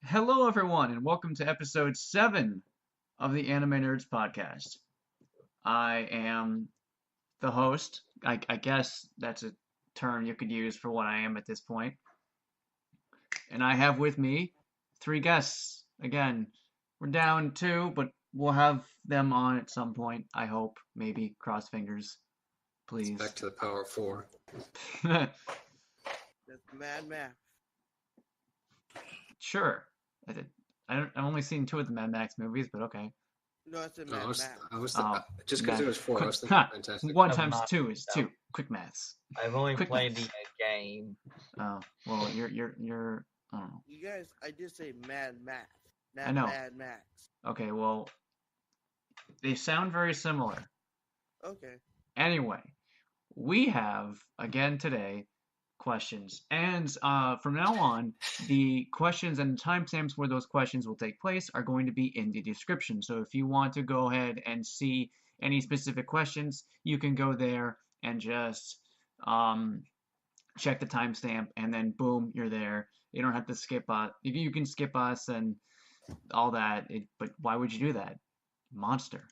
Hello, everyone, and welcome to episode 7 of the Anime Nerds podcast. I am the host. I guess that's a term you could use for what I am at this point. And I have with me three guests. Again, we're down two, but we'll have them on at some point. I hope. Maybe. Cross fingers. It's Please. back to the power of four. That's mad math. Sure. I've only seen two of the Mad Max movies, but okay. No, it's a No, mad I was, math. I was Oh, just because math. it was four. I Quick, was thinking fantastic. One I'm times not- two is no. two. Quick maths. I've only Quick played maths. the game. Oh, well, you're. I don't know. You guys, I did say mad math. I know. Mad max. Okay, well, they sound very similar. Okay. Anyway, we have again today questions, and from now on, the questions and timestamps where those questions will take place are going to be in the description. So if you want to go ahead and see any specific questions, you can go there and just check the timestamp, and then boom, you're there. You don't have to skip us. You can skip us and all that. But why would you do that? Monster.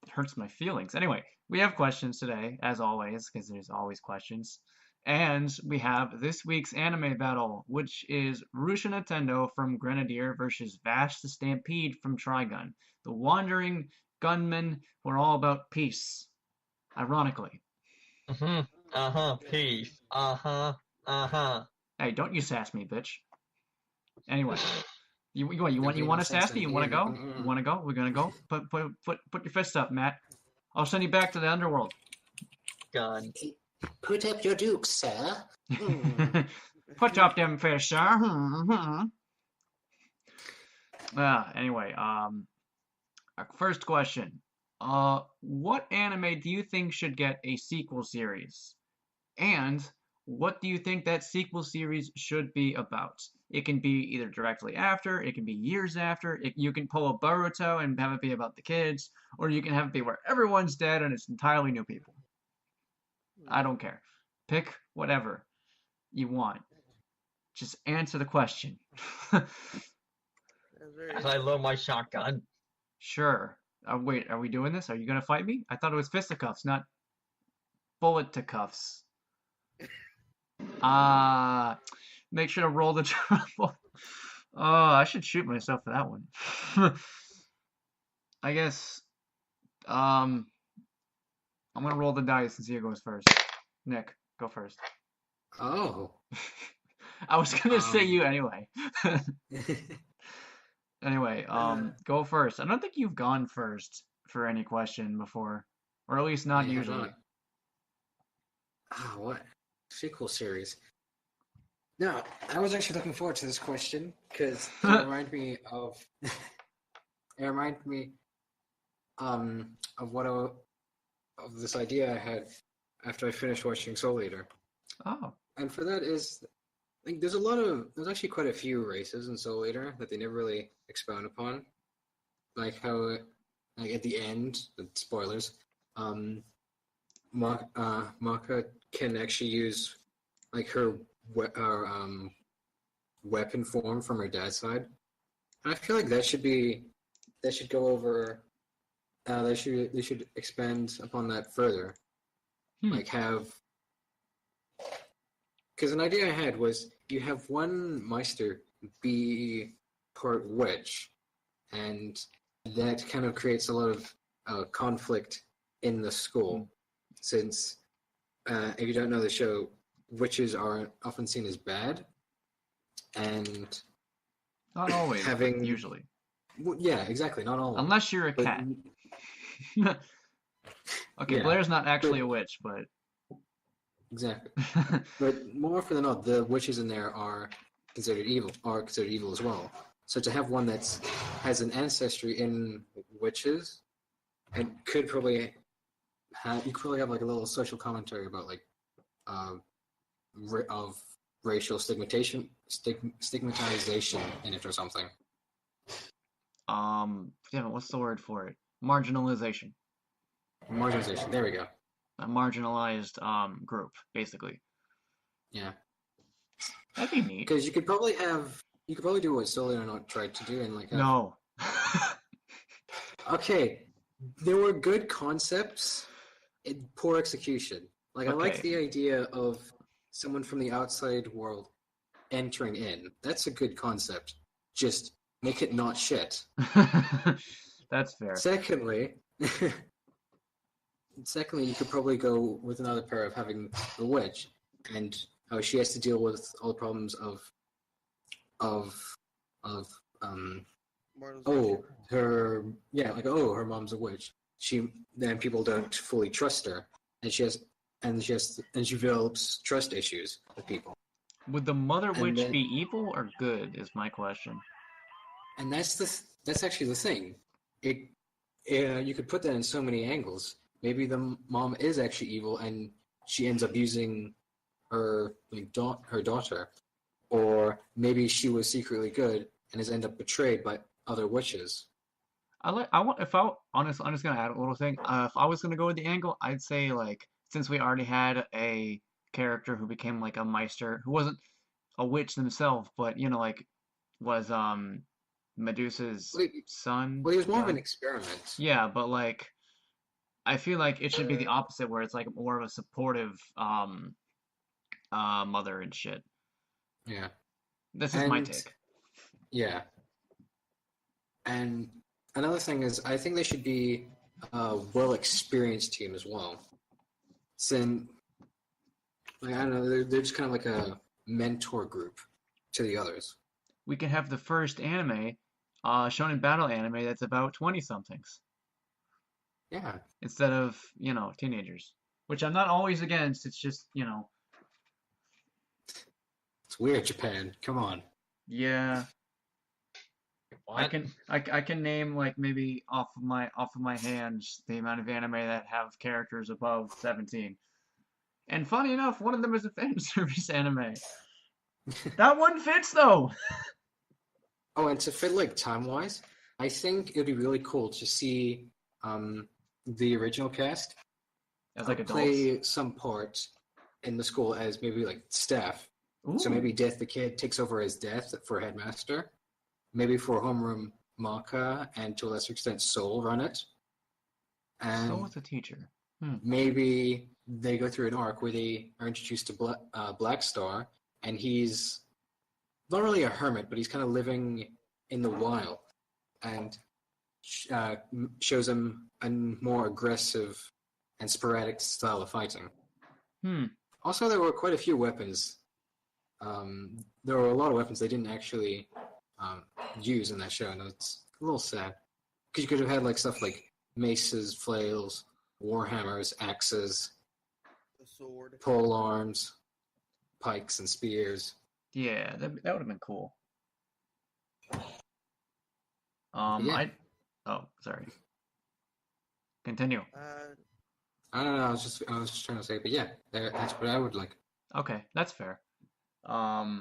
It hurts my feelings. Anyway, we have questions today, as always, because there's always questions. And we have this week's anime battle, which is Rushuna Tendo from Grenadier versus Vash the Stampede from Trigun. The wandering gunmen were all about peace. Ironically. Peace. Hey, don't you sass me, bitch. Anyway, you want to sass me? You want to go? You want to go? We're gonna go. Put your fists up, Matt. I'll send you back to the underworld. Gun. Put up your dukes, sir. Mm. Put up them fists, sir. Anyway, our first question. What anime do you think should get a sequel series? And what do you think that sequel series should be about? It can be either directly after, it can be years after. You can pull a Boruto and have it be about the kids, or you can have it be where everyone's dead and it's entirely new people. I don't care. Pick whatever you want. Just answer the question. That's very As I load my shotgun. Sure. Wait, are we doing this? Are you gonna fight me? I thought it was fisticuffs, not bullet to cuffs. Make sure to roll the trouble. Oh, I should shoot myself for that one. I guess, I'm gonna roll the dice and see who goes first. Nick, go first. Oh. I was gonna say Um. you anyway. Anyway, go first. I don't think you've gone first for any question before, or at least not I have usually. not. What? Sequel series. No, I was actually looking forward to this question because it reminded me of of this idea I had after I finished watching Soul Eater. Oh, And for that is, like, there's actually quite a few races in Soul Eater that they never really expound upon. Like how, like at the end, the spoilers, Maka can actually use, like, her weapon form from her dad's side. And I feel like that should go over, they should expand upon that further. Like because an idea I had was you have one Meister be part witch, and that kind of creates a lot of conflict in the school, since if you don't know the show, witches are often seen as bad, and not always, having usually. Well, yeah, exactly, not all. Unless you're a but- cat. Okay, Yeah, Blair's not actually a witch, but Exactly. But more often than not, the witches in there are considered evil as well. So to have one that has an ancestry in witches, and could probably have like a little social commentary about like of racial stigmatization in it or something. Damn it, what's the word for it? Marginalization. Marginalization. There we go. A marginalized group, basically. Yeah. That'd be neat. Because you could probably do what Solar Not tried to do and like have. No. Okay, there were good concepts, poor execution. Like I like Okay. the idea of someone from the outside world entering in. That's a good concept. Just make it not shit. That's fair. Secondly, you could probably go with another pair of having the witch and how she has to deal with all the problems of her mom's a witch. Then people don't fully trust her, and she develops trust issues with people. Would the Mother And Witch then- be evil or good? Is my question. And that's actually the thing. You could put that in so many angles. Maybe the mom is actually evil, and she ends up using her daughter, or maybe she was secretly good and has ended up betrayed by other witches. I'm just gonna add a little thing. If I was gonna go with the angle, I'd say like since we already had a character who became like a Meister who wasn't a witch themselves, but like was Medusa's son. Well, he was more of an experiment. Yeah, but like I feel like it should be the opposite, where it's like more of a supportive mother and shit. Yeah. This is my take. Yeah. And another thing is, I think they should be a well-experienced team as well. Since, like, I don't know, they're just kind of like a mentor group to the others. We can have the first anime, shonen battle anime that's about 20-somethings. Yeah. Instead of, teenagers. Which I'm not always against, it's just, It's weird, Japan. Come on. yeah. What? I can name like maybe off of my hands the amount of anime that have characters above 17. And funny enough, one of them is a fan service anime. That one fits though. Oh, and to fit like time-wise, I think it'd be really cool to see the original cast As like adults. play some part in the school as maybe like staff. Ooh. So maybe Death the Kid takes over as Death for headmaster. Maybe for homeroom Maka and to a lesser extent Soul run it. And So was a teacher. maybe they go through an arc where they are introduced to Black Star, and he's not really a hermit, but he's kind of living in the wild, and shows him a more aggressive and sporadic style of fighting. Also, there were quite a few weapons. There were a lot of weapons they didn't actually use in that show, and it's a little sad. Because you could have had like stuff like maces, flails, warhammers, axes, A sword. pole arms, pikes, and spears. Yeah, that would have been cool. Yeah. Oh, sorry. Continue. I don't know. I was just trying to say, but yeah, that's what I would like. Okay, that's fair. I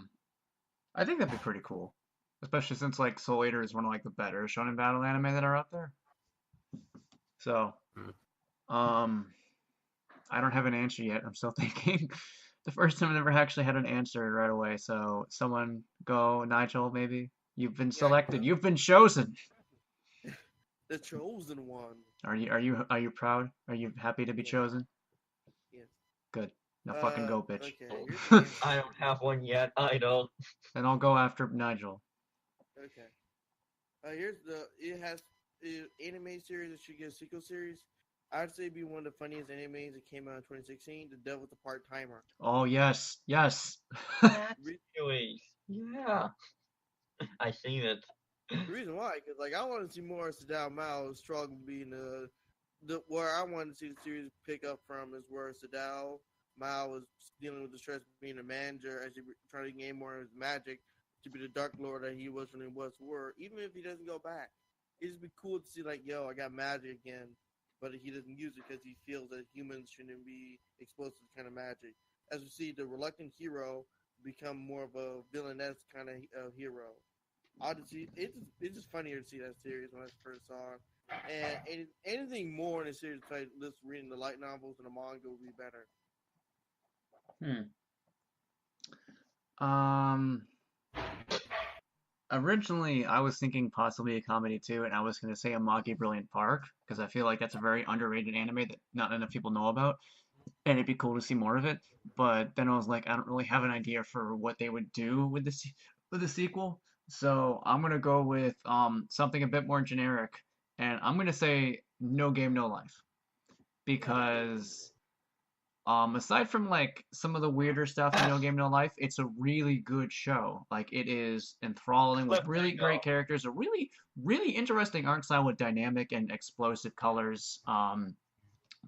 think that'd be pretty cool, especially since like Soul Eater is one of like the better shonen battle anime that are out there. So, I don't have an answer yet. I'm still thinking. The first time I never actually had an answer right away. So, someone go, Nigel, maybe. You've been selected. You've been chosen. The chosen one. Are you proud? Are you happy to be chosen? Yes. Good. Now fucking go, bitch. Okay, here's the answer. I don't have one yet. I don't. Then I'll go after Nigel. Okay. It has anime series that should get a sequel series. I'd say it'd be one of the funniest animes that came out in 2016. The Devil with the Part Timer. Oh yes, yes. Anyways, yeah. I seen it. The reason why, because like I want to see more Sadao Mao's struggle being the where I want to see the series pick up from is where Sadao Mao was dealing with the stress of being a manager as he trying to gain more of his magic to be the Dark Lord that he was when he was were. Even if he doesn't go back, it'd just be cool to see like, yo, I got magic again, but he doesn't use it because he feels that humans shouldn't be exposed to this kind of magic. As we see, the reluctant hero become more of a villainous kind of hero. It's just funnier to see that series when I first saw it. And anything more in the series, like just reading the light novels and the manga would be better. Um, Originally, I was thinking possibly a comedy too, and I was going to say a Maki Brilliant Park because I feel like that's a very underrated anime that not enough people know about, and it'd be cool to see more of it. But then I was like, I don't really have an idea for what they would do with the sequel, so I'm gonna go with something a bit more generic, and I'm gonna say No Game No Life because aside from like some of the weirder stuff in No Game No Life, it's a really good show. Like it is enthralling with really great Cliffhanger. characters, a really interesting art style with dynamic and explosive colors,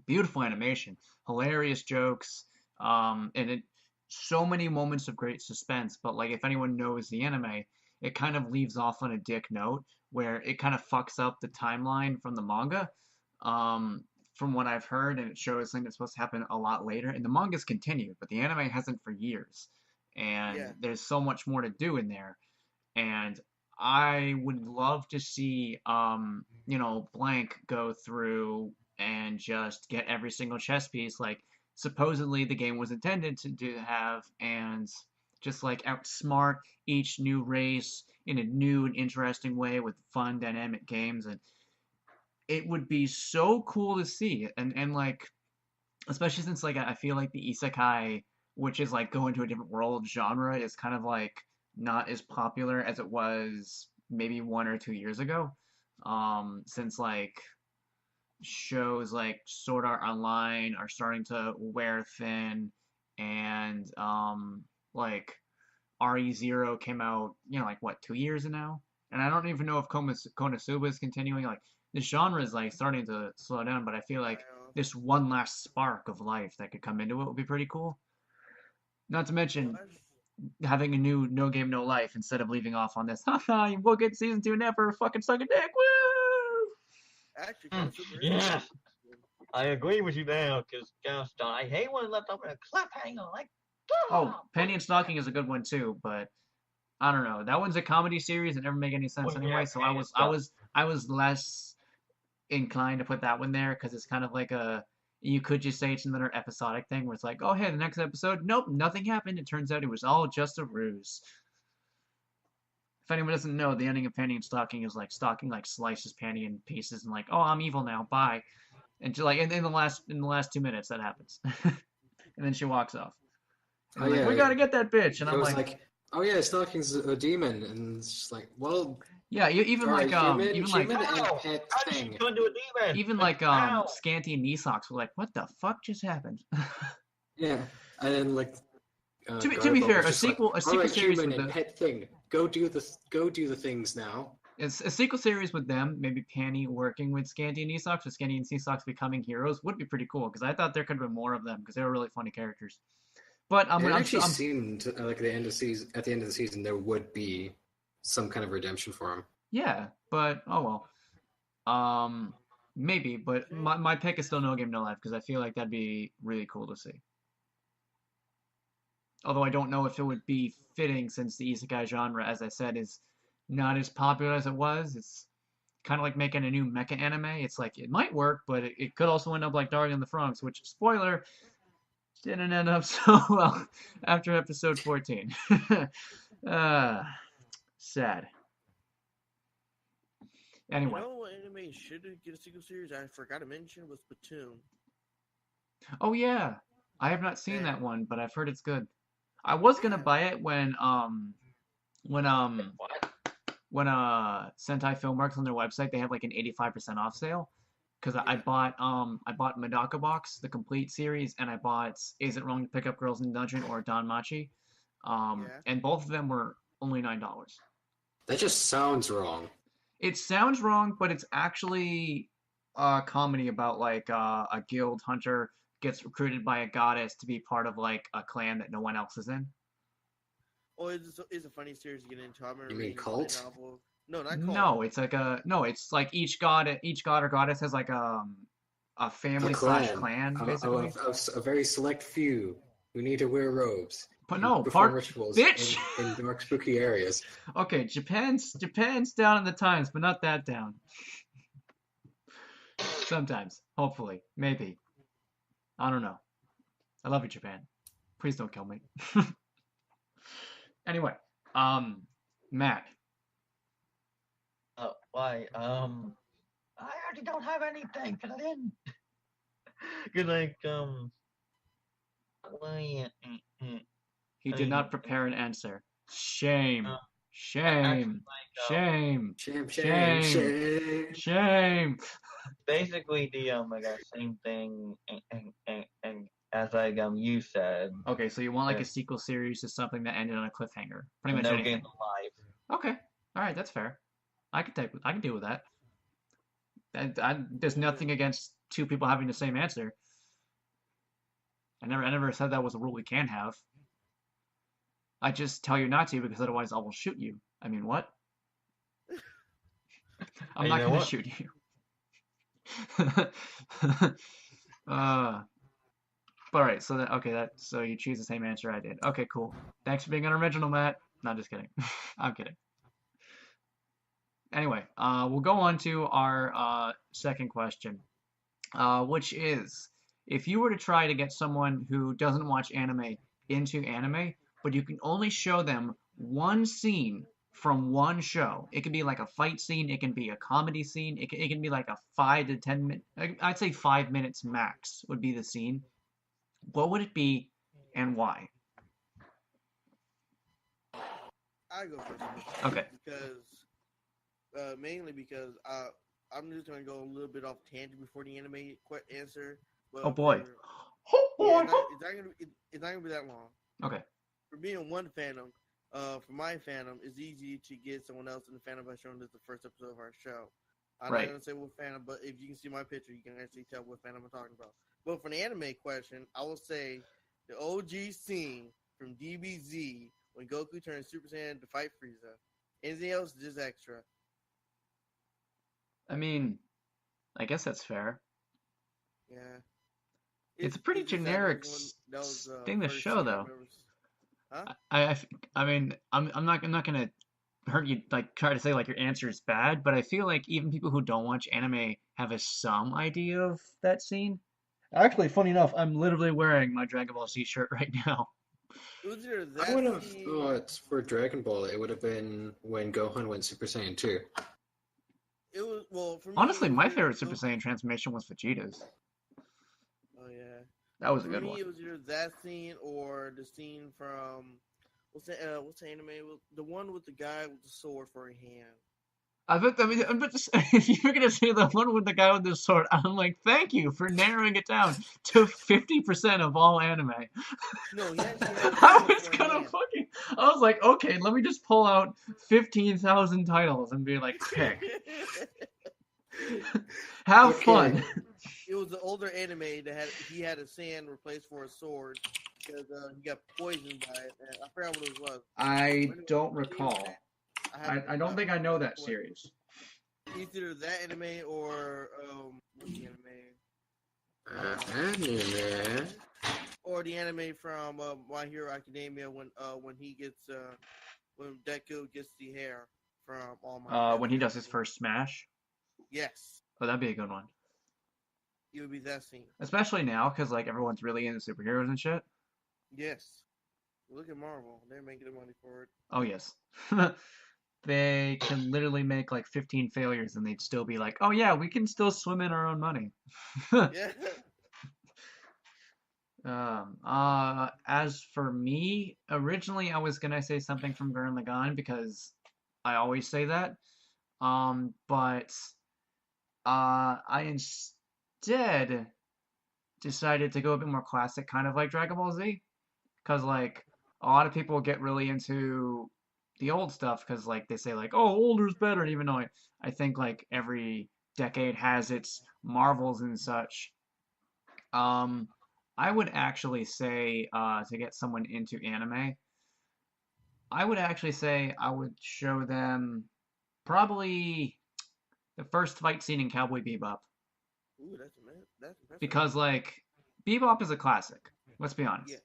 beautiful animation, hilarious jokes, and it so many moments of great suspense. But like if anyone knows the anime, it kind of leaves off on a dick note where it kind of fucks up the timeline from the manga. Um, from what I've heard, and it shows something that's supposed to happen a lot later. And the manga's continued, but the anime hasn't for years. And Yeah. there's so much more to do in there. And I would love to see, Blank go through and just get every single chess piece like supposedly the game was intended to have, and just like outsmart each new race in a new and interesting way with fun, dynamic games. And it would be so cool to see. And like, especially since like I feel like the isekai, which is like going to a different world genre, is kind of like not as popular as it was maybe 1 or 2 years ago. Since like shows like Sword Art Online are starting to wear thin, and like RE0 came out, like what, 2 years now? And I don't even know if Konosuba is continuing. Like the genre is like starting to slow down, but I feel like this one last spark of life that could come into it would be pretty cool. Not to Well, mention having a new No Game No Life instead of leaving off on this, haha, you will get season 2 never fucking suck a dick, woo! actually, Mm, Konosuba is yeah, I agree with you there, because gosh darn, I hate when it's left up in a cliffhanger. Like, Oh, Penny and Stocking is a good one too, but I don't know. That one's a comedy series. It never make any sense oh yeah, anyway. So I pain and was I stuff. was I was less inclined to put that one there because it's kind of like a, you could just say it's another episodic thing where it's like, oh hey, the next episode, nope, nothing happened. It turns out it was all just a ruse. If anyone doesn't know, the ending of Penny and Stocking is like Stocking like slices Penny in pieces and like, oh, I'm evil now, bye. And just like in the last 2 minutes that happens, and then she walks off. And Oh like, yeah, we gotta get that bitch. And it I'm was like, like, oh yeah, Stalking's a demon, and it's just like, well, yeah, even sorry, like human, even like human, and How? pet How did she thing. turn into a demon? even Like, like how? Scanty and knee socks were like, what the fuck just happened? Yeah, and then like To be Garbo fair, was a just like, sequel a all sequel right, series human with and the pet thing, go do the things now. it's a sequel series with them, maybe Penny working with Scanty and Esox, or Scanty and Esox becoming heroes would be pretty cool because I thought there could have been more of them because they were really funny characters. But It I'm actually still seemed like at the end of the season there would be some kind of redemption for him. yeah, but oh well. Um, Maybe, but my pick is still No Game No Life because I feel like that'd be really cool to see. Although I don't know if it would be fitting since the isekai genre, as I said, is not as popular as it was. It's kind of like making a new mecha anime. It's like it might work, but it could also end up like Darling in the Franxx, which, spoiler, didn't end up so well after episode 14. uh, Sad. You Anyway. know what anime should get a sequel series? I forgot to mention was Platoon. Oh yeah. I have not seen And that one, but I've heard it's good. I was gonna yeah, buy it when What? when Sentai Filmworks on their website they have like an 85% off sale because I yeah, bought Medaka Box the complete series, and I bought Is It Wrong to Pick Up Girls in the Dungeon or Danmachi, yeah. and both of them were only $9. That just sounds wrong. It sounds wrong, but it's actually a comedy about like a guild hunter gets recruited by a goddess to be part of like a clan that no one else is in. Oh, it's a funny series to get into. I remember You mean reading the cult? novel. No, not cult. No, it's like no, it's like each god or goddess has like a A family slash clan, clan of basically. a very select few who need to wear robes But and no, perform part rituals bitch. in dark, spooky areas. Okay, Japan's down in the times, but not that down. Sometimes, hopefully, maybe. I don't know. I love you, Japan. Please don't kill me. Anyway, Matt. Why? I already don't have anything because I didn't. Cause like why? He I did not mean, prepare an answer. Shame. uh, actually, Shame. Shame. Shame. Shame. basically like same thing, and as like you said, Okay, so you want like a there's sequel series to something that ended on a cliffhanger. Pretty much no games anything. alive. Okay. All right, that's fair. I can deal with that. There's nothing against two people having the same answer. I never said that was a rule we can have. I just tell you not to because otherwise I will shoot you. I mean, what? I'm And you not know gonna what? shoot you. uh, but all right, so so you choose the same answer I did. Okay, cool. Thanks for being unoriginal, Matt. No, just kidding. I'm kidding. Anyway, we'll go on to our second question, which is, if you were to try to get someone who doesn't watch anime into anime, but you can only show them one scene from one show. It could be like a fight scene, it can be a comedy scene, it can be like a 5 to 10 minute, I'd say 5 minutes max would be the scene. What would it be and why? I go first Okay. because mainly because I'm just gonna go a little bit off tangent before the anime answer. Oh But boy. for Oh yeah, boy. it's not gonna be that long. Okay. For being one fandom, for my fandom, it's easy to get someone else in the fandom by showing this the first episode of our show. I'm not Right. gonna say what fandom, but if you can see my picture, you can actually tell what fandom I'm talking about. But for the anime question, I will say the OG scene from DBZ when Goku turns Super Saiyan to fight Frieza. Anything else, just extra. I mean, I guess that's fair. Yeah. It's a pretty It's just that that generic was one that was thing to first show, scene I though. remember. Huh? I mean, I'm not gonna hurt you, like try to say like your answer is bad, but I feel like even people who don't watch anime have some idea of that scene. Actually, funny enough, I'm literally wearing my Dragon Ball Z shirt right now. It was either I that would have scene. thought for Dragon Ball it would have been when Gohan went Super Saiyan 2. It was well for me. Honestly, It was my either favorite Super Saiyan transformation was Vegeta's. Oh yeah. That was a For good me, one. it was either that scene or the scene from what's the anime? The one with the guy with the sword for a hand. I mean, I'm just, you're gonna say the one with the guy with the sword. I'm like, thank you for narrowing it down to 50% of all anime. No, he actually had a I sword was for a gonna hand. I was like, okay, let me just pull out 15,000 titles and be like, pick. Have Okay, fun. It was the older anime that he had a sand replaced for a sword because he got poisoned by it. And I forgot what it was. I When it don't became recall. that, I have to I look it don't up. think I know But that what? series. Either that anime or what's the anime? anime. Or the anime from My Hero Academia when he gets when Deku gets the hair from All Might. That's When the he does his anime. first smash. Yes, Oh, that'd be a good one. it would be that scene. Especially now, because like everyone's really into superheroes and shit. Yes. Look at Marvel. They're making the money for it. Oh yes. They can literally make like 15 failures and they'd still be like, oh yeah, we can still swim in our own money. Yeah. As for me, originally I was gonna say something from Gurren Lagann because I always say that. But I instead decided to go a bit more classic, kind of like Dragon Ball Z, because like a lot of people get really into the old stuff because like they say like, oh, older's better, even though I think like every decade has its marvels and such. Um, I would actually say to get someone into anime, I would actually say I would show them probably the first fight scene in Cowboy Bebop Ooh, that's impressive. because like Bebop is a classic. Let's be Yes. honest.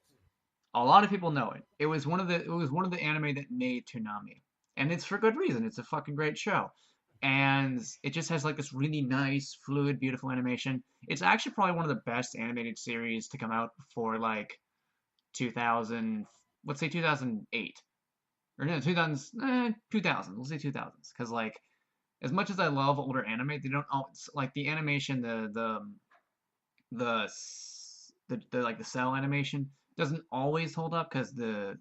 A lot of people know it. It was one of the anime that made Toonami. And it's for good reason. It's a fucking great show. And it just has like this really nice, fluid, beautiful animation. It's actually probably one of the best animated series to come out before like 2000, let's say 2008. or no, 2000s, 2000s. We'll say 2000s, because like, as much as I love older anime, they don't all like the animation, the like the cell animation doesn't always hold up because the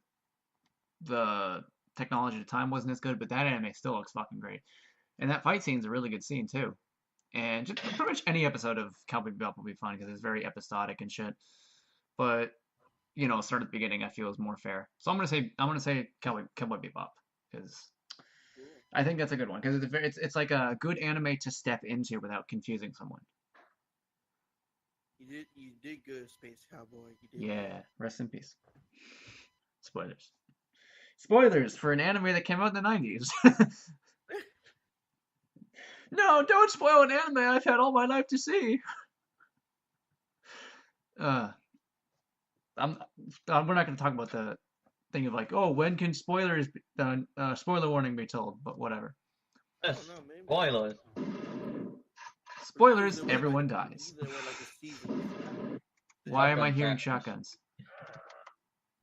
technology at the time wasn't as good, but that anime still looks fucking great. And that fight scene's a really good scene too. And just pretty much any episode of Cowboy Bebop will be fun because it's very episodic and shit. But start at the beginning I feel is more fair. So I'm gonna say Cowboy Bebop because I think that's a good one because it's like a good anime to step into without confusing someone. You did good, Space Cowboy. You did Yeah, good. rest in peace. Spoilers. Spoilers for an anime that came out in the 90s. No, don't spoil an anime I've had all my life to see. Uh, we're not going to talk about the thing of like, oh, when can spoilers spoiler warning be told? But whatever. Yes. I don't know, maybe. Spoilers. Spoilers, Either way, everyone like, dies. either way, like a season. Why am I Shotgun hearing practice. shotguns?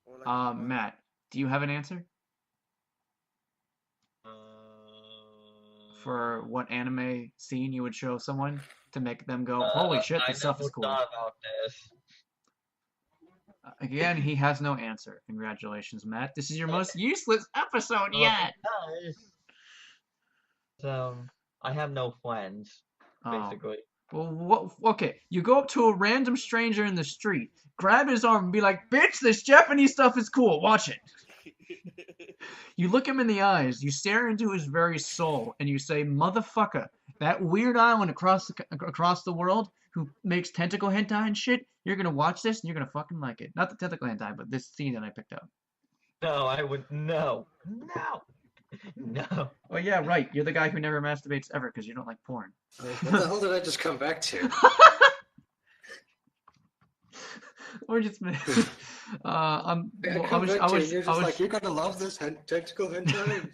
Or like a month. Matt, do you have an answer for what anime scene you would show someone to make them go, holy shit, I this stuff never is cool? thought about this. Again, he has no answer. Congratulations, Matt. This is your most useless episode yet. I have no friends, Oh. basically. Well, okay. You go up to a random stranger in the street, grab his arm, and be like, "Bitch, this Japanese stuff is cool. Watch it." You look him in the eyes, you stare into his very soul, and you say, "Motherfucker, that weird island across the world who makes tentacle hentai and shit, you're gonna watch this and you're gonna fucking like it." Not the tentacle hentai, but this scene that I picked up. No, I would no. Oh yeah, right. You're the guy who never masturbates ever because you don't like porn. What the hell did I just come back to? Or just I You're like, you're gonna love this tentacle hentai.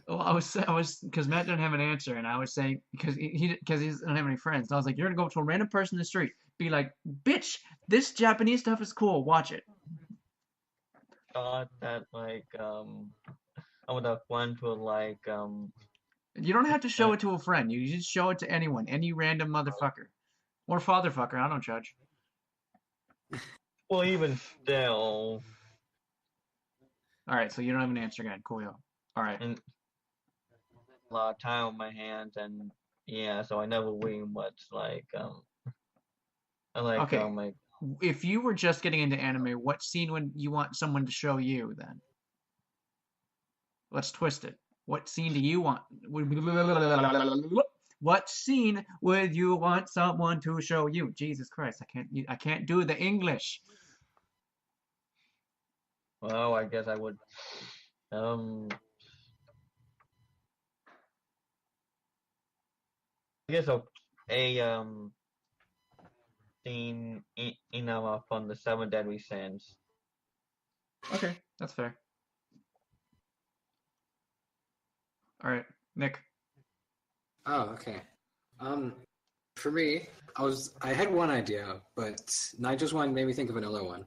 Well, I was because Matt didn't have an answer, and I was saying because he doesn't have any friends. So I was like, you're gonna go up to a random person in the street, be like, "Bitch, this Japanese stuff is cool. Watch it." Thought that I would have fun to You don't have to show it to a friend. You just show it to anyone, any random motherfucker or fatherfucker. I don't judge. well, even still, All right, so you don't have an answer again. Cool. All right. and a lot of time on my hands, and yeah, so I never really much Okay. If you were just getting into anime, what scene would you want someone to show you then? Let's twist it. What scene do you want? What scene would you want someone to show you? Jesus Christ, I can't do the English. well, I guess I would I guess a scene from the Seven Deadly Sins. Okay, that's fair. All right, Nick. Oh, okay. For me, I had one idea, but Nigel's one made me think of another one.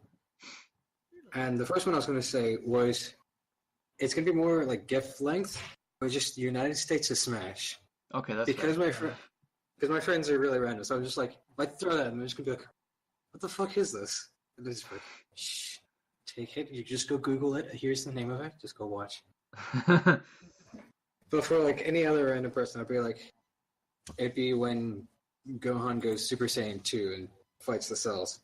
And the first one I was going to say was, it's going to be more like GIF length, but just United States of Smash. Okay, that's because fair. my friends are really random, so I'm just like throw that, and they're just gonna be like, "What the fuck is this?" And they're just like, "Shh, take it. You just go Google it. Here's the name of it. Just go watch." But for like any other random person, I'd be like, it'd be when Gohan goes Super Saiyan 2 and fights the cells,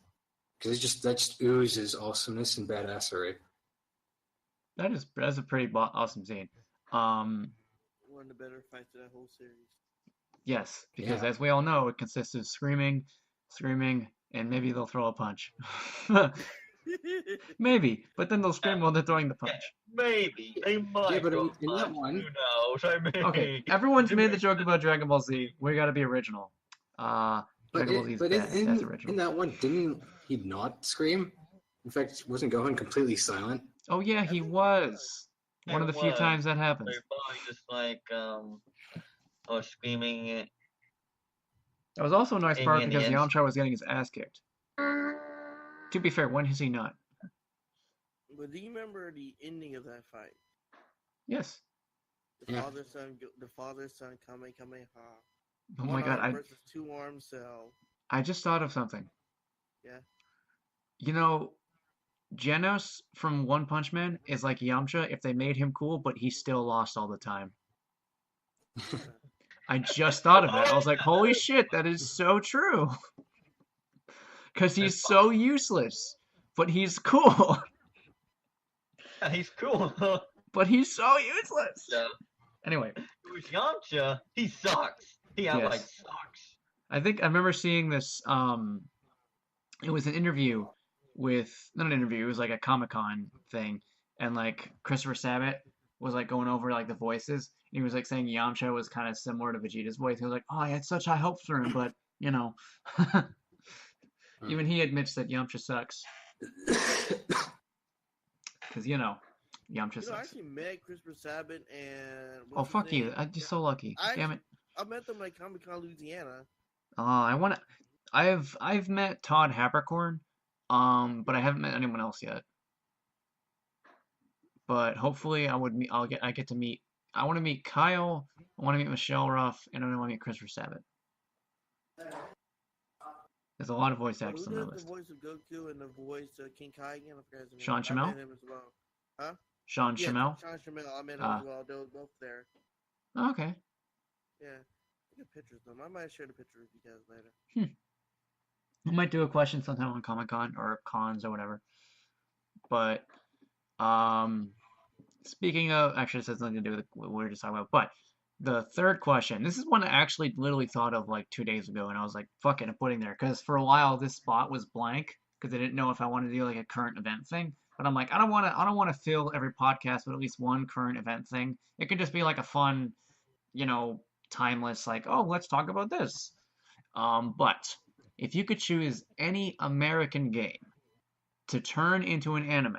because that just oozes awesomeness and badassery. That's a pretty awesome scene. One of the better fights of that whole series. Yes, because Yeah. as we all know, it consists of screaming, and maybe they'll throw a punch. Maybe, but then they'll scream while they're throwing the punch. Maybe they might. Yeah, but go in that punch, one- who knows? I mean, Okay, everyone's made the joke about Dragon Ball Z. We gotta be original. Dragon Ball Z is bad. That's original. in that one, didn't he not scream? In fact, wasn't Gohan completely silent? Oh yeah, he was. One of the few was. times that happens. They're probably just or screaming it. That was also a nice part because Indians. Yamcha was getting his ass kicked. To be fair, when has he not? But do you remember the ending of that fight? Yes. The Yeah. father-son Kamehameha. Oh my One God, arm versus two arm cell. I just thought of something. Yeah. You know, Genos from One Punch Man is like Yamcha if they made him cool, but he still lost all the time. Yeah. I just thought of that. I Oh, was like, holy shit, that is so true. Because That's he's so useless, but he's cool. yeah, he's cool. But he's so useless. Yeah. Anyway, Who's Yamcha? He sucks. He outright yes. sucks. I remember seeing this, it was an interview with, not an interview, it was like a Comic-Con thing, and like Christopher Sabat was like going over like the voices, and he was like saying Yamcha was kind of similar to Vegeta's voice. He was like, oh, I had such high hopes for him, but, you know, even he admits that Yamcha sucks. Because, you know, Yamcha I sucks. actually met Christopher Sabat and Oh, fuck you. I'm just so lucky. Damn it. I met them at Comic Con Louisiana. I've met Todd Habercorn, but I haven't met anyone else yet. But hopefully I get to meet, I want to meet Kyle, I want to meet Michelle Ruff, and I want to meet Christopher Sabat. There's a lot of voice actors on my Who does list. the voice of Goku and the voice of King Kai again? I forgot his name. Sean I Shamel? met him as well. Huh? Sean Yeah, Shamel? Sean Shamel. I met him as well. They were both there. Oh, okay. Yeah. I got pictures of them. I might share the picture with you guys later. I might do a question sometime on Comic-Con or cons or whatever. But speaking of, actually, this has nothing to do with what we were just talking about. But the third question, this is one I actually literally thought of like 2 days ago, and I was like, fuck it, I'm putting there. Because for a while, this spot was blank, because I didn't know if I wanted to do like a current event thing. But I'm like, I don't want to fill every podcast with at least one current event thing. It could just be like a fun, you know, timeless, like, oh, let's talk about this. But if you could choose any American game to turn into an anime,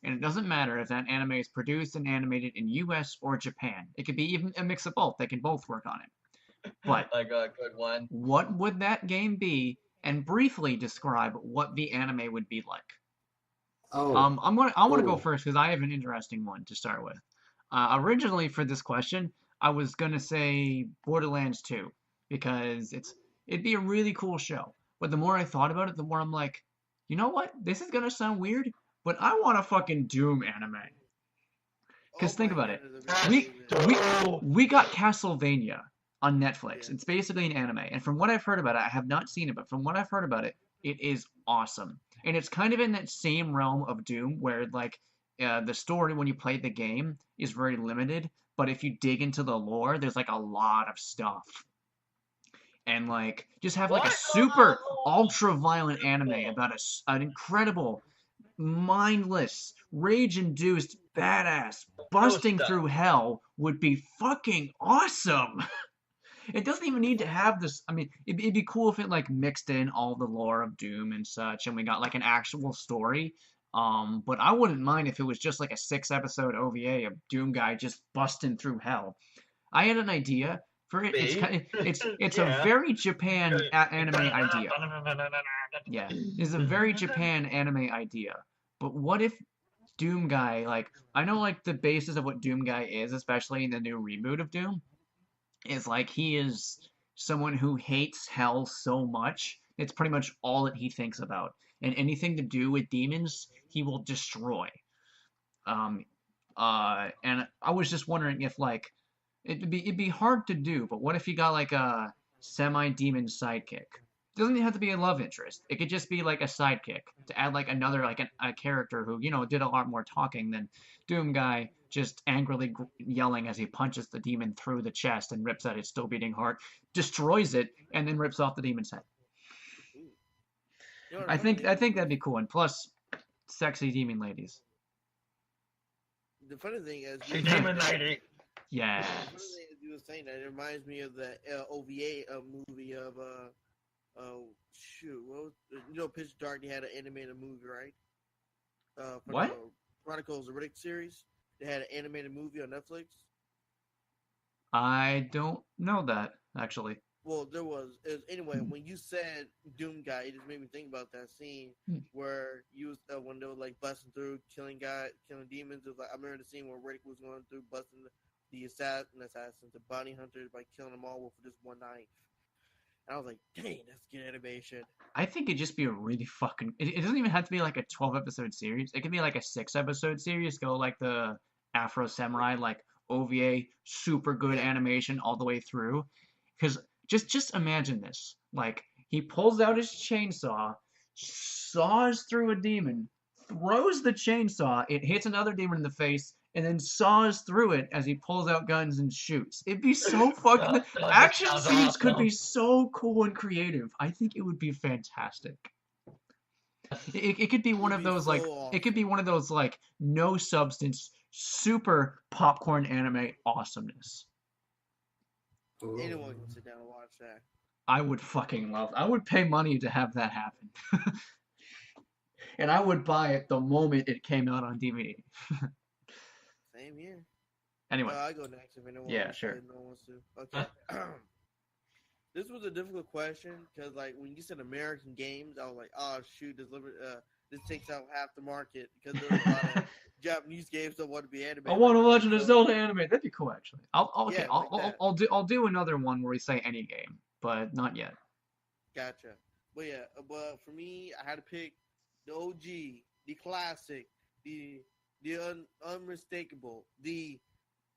and it doesn't matter if that anime is produced and animated in US or Japan. It could be even a mix of both. They can both work on it. But I got a good one. what would that game be? And briefly describe what the anime would be like. Oh, I want to go oh. first because I have an interesting one to start with. Originally for this question, I was gonna say Borderlands 2 because it'd be a really cool show. But the more I thought about it, the more I'm like, you know what? This is gonna sound weird, but I want a fucking Doom anime. Because think about it. We got Castlevania on Netflix. Yeah. It's basically an anime. And from what I've heard about it, I have not seen it, but from what I've heard about it, it is awesome. And it's kind of in that same realm of Doom where like the story when you play the game is very limited, but if you dig into the lore, there's like a lot of stuff. And like just have like a What? super ultra violent anime about an incredible mindless, rage-induced badass busting stuff. through hell would be fucking awesome. It doesn't even need to have this. I mean, it'd be cool if it like mixed in all the lore of Doom and such, and we got like an actual story. But I wouldn't mind if it was just like a 6-episode OVA of Doom guy just busting through hell. I had an idea for it. It's Yeah. a very Japan anime idea. Yeah, it's a very Japan anime idea. But what if Doom Guy, like, I know, like, the basis of what Doom Guy is, especially in the new reboot of Doom, is, like, he is someone who hates hell so much, it's pretty much all that he thinks about. And anything to do with demons, he will destroy. And I was just wondering if, like, it'd be hard to do, but what if you got, like, a semi-demon sidekick? Doesn't even have to be a love interest. It could just be like a sidekick to add like another like a character who did a lot more talking than Doom Guy, just angrily yelling as he punches the demon through the chest and rips out its still beating heart, destroys it, and then rips off the demon's head. You know, I think that'd be cool, and plus, sexy demon ladies. the funny thing is, She's Demon Lady. Yes. the funny thing is you were saying that it reminds me of the OVA movie of shoot, what was, Pitch Dark? They had an animated movie, right? For What? the Chronicles of Riddick series. They had an animated movie on Netflix. I don't know that actually. Well, there was. Anyway, when you said Doom guy, it just made me think about that scene where you was when they were like busting through, killing demons. It was like I remember the scene where Rick was going through busting the assassins, the bounty hunters by killing them all with just one knife. And I was like, dang, that's good animation. I think it'd just be a really fucking. It doesn't even have to be like a 12-episode series. It could be like a 6-episode series. Go like the Afro Samurai, like OVA, super good animation all the way through. Because just imagine this. Like he pulls out his chainsaw, saws through a demon, throws the chainsaw, it hits another demon in the face, and then saws through it as he pulls out guns and shoots. It'd be so fucking. Action scenes could be so cool and creative. I think it would be fantastic. It could be one of those like it could be one of those like no substance, super popcorn anime awesomeness. Anyone can sit down and watch that. I would fucking love. I would pay money to have that happen. And I would buy it the moment it came out on DVD. Same here. Anyway. I go next if anyone wants sure. No one wants to. Okay. This was a difficult question because, like, when you said American games, I was like, oh shoot, this takes out half the market because there's a lot of Japanese games that want to be animated. I want to watch a Zelda anime. That'd be cool, actually. I'll do another one where we say any game, but not yet. Gotcha. But yeah, but for me, I had to pick the OG, the classic, the unmistakable, the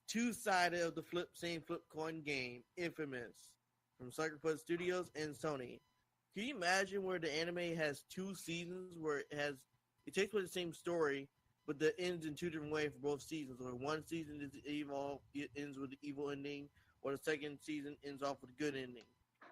two-sided of the same flip coin game, Infamous, from Sucker Punch Studios and Sony. Can you imagine where the anime has 2 seasons where it takes place the same story, but the ends in 2 different ways for both seasons? Where one season is evil, it ends with the evil ending, or the second season ends off with a good ending.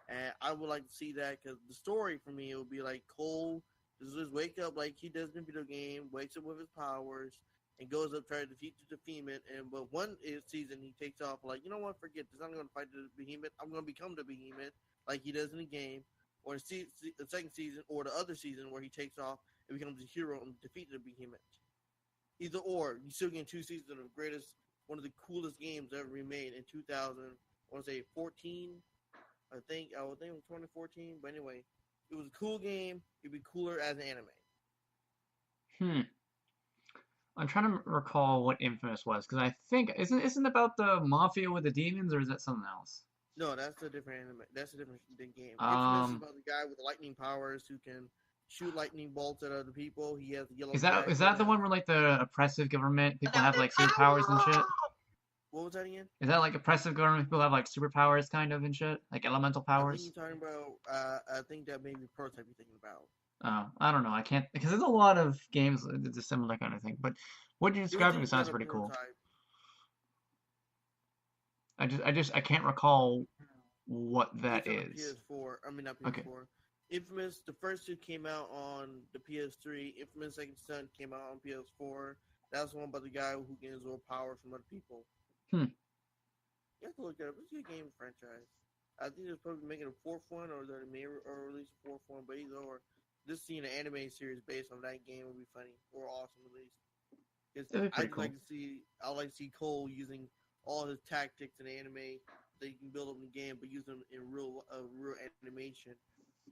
And I would like to see that because the story for me, it would be like Cole just wake up like he does in a video game, wakes up with his powers, and goes up trying to defeat the Behemoth. But one season he takes off like, you know what, forget this. I'm going to fight the Behemoth. I'm going to become the Behemoth like he does in the game. Or the second season, or the other season where he takes off and becomes a hero and defeats the Behemoth. Either or, you still get 2 seasons of one of the coolest games ever remade in 2000. I want to say 14. I would think it was 2014. But anyway, it was a cool game. It'd be cooler as an anime. I'm trying to recall what Infamous was because I think isn't about the mafia with the demons, or is that something else? No, that's a different anime. That's a different game. Infamous is about the guy with lightning powers who can shoot lightning bolts at other people. He has yellow. Is that the one where like the oppressive government people have like superpowers and shit? What was that again? Is that like oppressive government people have like superpowers kind of and shit, like elemental powers? I think you're talking about. I think that may be Prototype you're thinking about. Oh, I don't know. I can't because there's a lot of games that's a similar kind of thing. But what you're describing sounds pretty cool. I can't recall what that is. PS4. I mean not PS4. Okay. Infamous, the first 2 came out on the PS3. Infamous Second Son came out on PS4. That's the one about the guy who can absorb power from other people. You have to look it up. It's a good game franchise. I think they're probably making a 4th one, or they may release a 4th one, but either or. Just seeing an anime series based on that game would be funny or awesome at least. I'd like to see Cole using all his tactics in anime that you can build up in the game, but use them in real animation.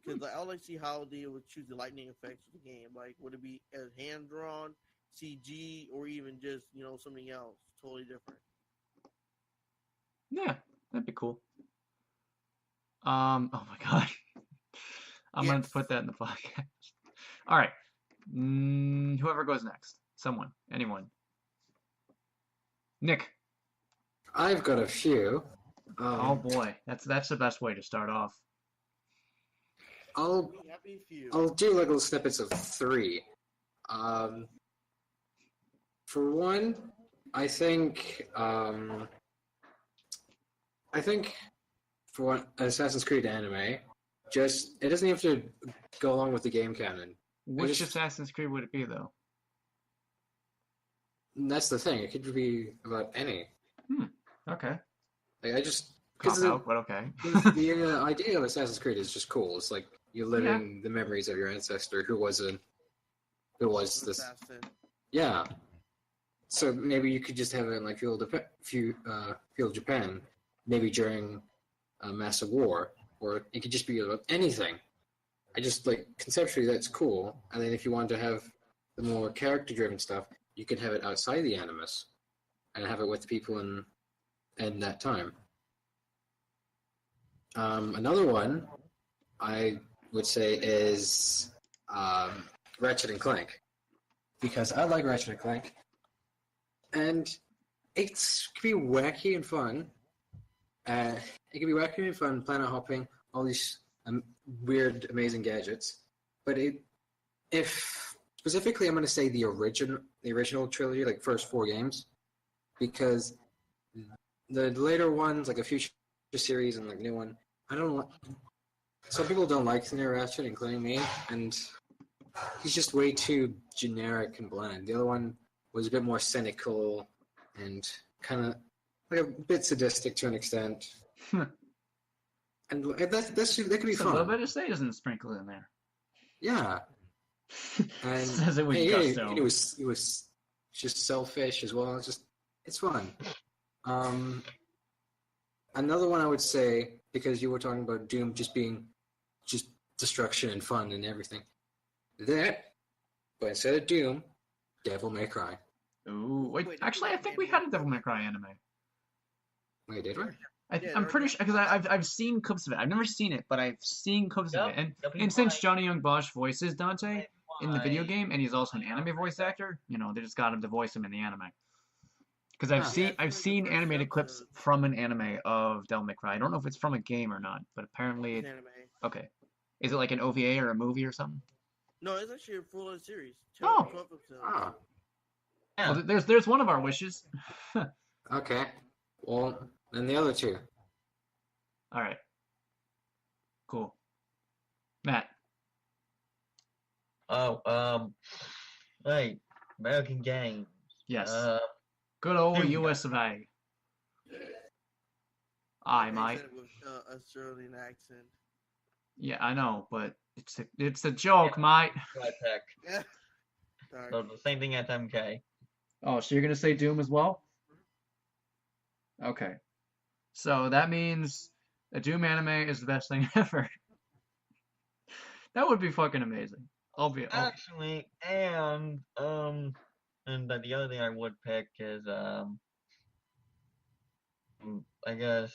Because I would like to see how they would choose the lightning effects of the game. Like, would it be as hand drawn, CG, or even just something else totally different? Yeah, that'd be cool. Oh my god. I'm going to put that in the podcast. All right. Whoever goes next. Someone. Anyone. Nick. I've got a few. Oh boy. That's the best way to start off. I'll do like little snippets of 3. For one, I think for one, Assassin's Creed anime, it doesn't have to go along with the game canon. Which Assassin's Creed would it be, though? That's the thing. It could be about any. Okay. Like, I just... Cop out, but okay. The idea of Assassin's Creed is just cool. It's like you're living the memories of your ancestor who was this... Assassin. Yeah. So maybe you could just have it in like feudal Japan, maybe during a massive war, or it could just be about anything. I just like conceptually that's cool. And then if you want to have the more character-driven stuff, you can have it outside the animus and have it with people in that time. Another one I would say is Ratchet and Clank, because I like Ratchet and Clank, and it can be wacky and fun. It can be wacky and fun, planet hopping, all these weird, amazing gadgets. But if specifically, I'm going to say the original trilogy, like first 4 games, because the later ones, like a future series and like new one, I don't like. Some people don't like the new Ratchet, including me, and he's just way too generic and bland. The other one was a bit more cynical and kind of like a bit sadistic to an extent. And that could be It's a fun. little bit of sadism sprinkled in there. Yeah. And Says it with gusto. It was just selfish as well. It's fun. Another one I would say, because you were talking about Doom just being just destruction and fun and everything. But instead of Doom, Devil May Cry. Ooh, wait, actually, I think we had a Devil May Cry anime. Wait, did we? I'm pretty sure, because I've seen clips of it. I've never seen it, but I've seen clips of it. And since Johnny Young Bosch voices Dante in the video game, and he's also an anime voice actor, they just got him to voice him in the anime. Because I've seen animated clips from an anime of Devil May Cry. I don't know if it's from a game or not, but apparently It's anime. okay. Is it like an OVA or a movie or something? No, it's actually a full series. 12 episodes. Ah, Yeah. Well, there's one of our wishes. okay. Well, then the other 2. All right. Cool. Matt. Wait, American Games. Yes. Good old Dude. US of A. Aye, They mate. said it with Australian accent. Yeah, I know, but it's a joke, mate. Right Tech. Yeah. Sorry. So the same thing at MK. Oh, so you're gonna say Doom as well? Okay. So that means a Doom anime is the best thing ever. That would be fucking amazing. Actually, and the other thing I would pick is I guess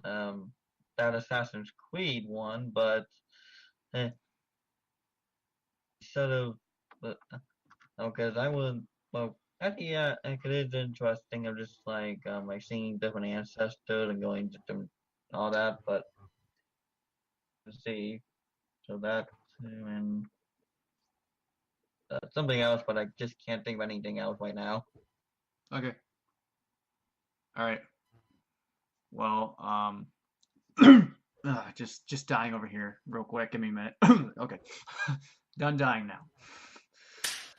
that Assassin's Creed one, but sort of because I would actually it is interesting. I'm just like seeing different ancestors and going to them all that, but let's see. So that and something else, but I just can't think of anything else right now. Okay. All right. Well, just dying over here real quick. Give me a minute. Okay. Done dying now.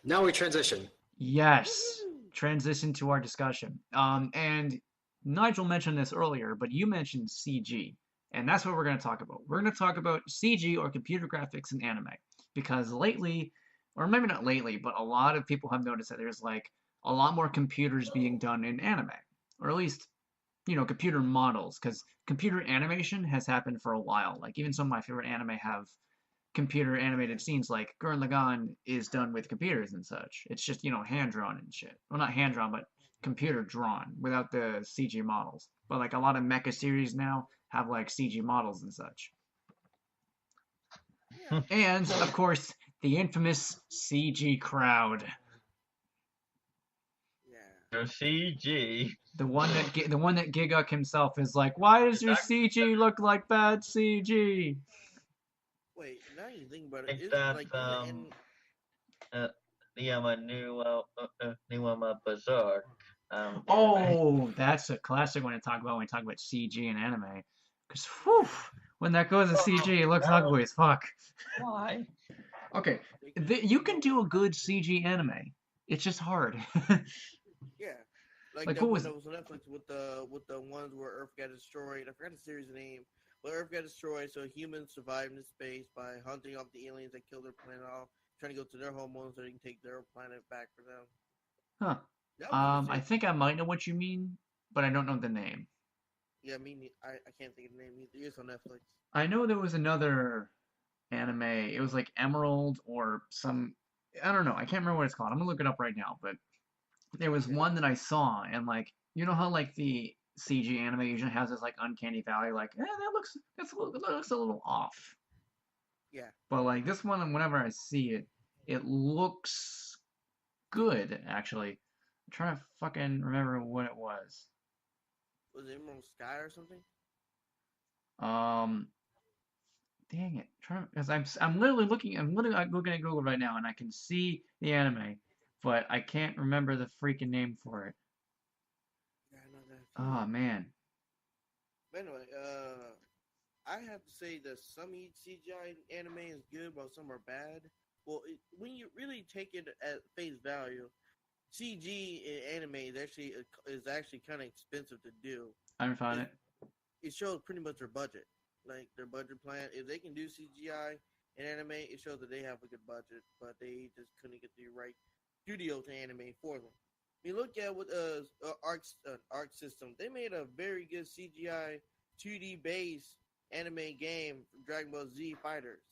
Now we transition. Yes. Transition to our discussion. And Nigel mentioned this earlier, but you mentioned CG, and that's what we're going to talk about. We're going to talk about CG, or computer graphics, in anime, because lately, or maybe not lately, but a lot of people have noticed that there's like a lot more computers being done in anime, or at least, computer models, because computer animation has happened for a while. Like even some of my favorite anime have computer animated scenes, like Gurren Lagann is done with computers and such. It's just, hand drawn and shit. Well, not hand drawn, but computer drawn without the CG models. But like a lot of mecha series now have like CG models and such. And of course, the infamous CG crowd. Yeah. Your CG. The one that Giguk himself is like, why does your CG look like bad CG? Wait, now you think about I it, think it's that's like new Berserk. Oh, that's a classic one to talk about when we talk about CG and anime. Because, when that goes in CG, it looks ugly as fuck. Why? Okay, you can do a good CG anime. It's just hard. Yeah. Like Like, that what one was that was on Netflix with the ones where Earth got destroyed. I forgot the series name. But Earth got destroyed, so humans survived in space by hunting off the aliens that killed their planet off, trying to go to their homeworld so they can take their planet back for them. Huh. That was a good I series. think I might know what you mean, but I don't know the name. Yeah, I can't think of the name either. It's on Netflix. I know there was another anime. It was like Emerald or some. I don't know. I can't remember what it's called. I'm gonna look it up right now. But there was Okay. one that I saw, and like you know how like the CG anime usually has this like uncanny valley, like that looks a little off. Yeah. But like this one, whenever I see it, it looks good actually. I'm trying to fucking remember what it was. Was it Emerald Sky or something? Um, dang it, trying because I'm literally looking at Google right now, and I can see the anime, but I can't remember the freaking name for it. Yeah, I know that too. Oh man. But anyway, I have to say that some CGI anime is good, but some are bad. Well, when you really take it at face value, CG in anime is actually kind of expensive to do. I haven't found It, it. it shows pretty much their budget, like their budget plan. If they can do CGI in anime, it shows that they have a good budget, but they just couldn't get the right studio to animate for them. You look at what Arc System, they made a very good CGI 2D based anime game for Dragon Ball Z Fighters.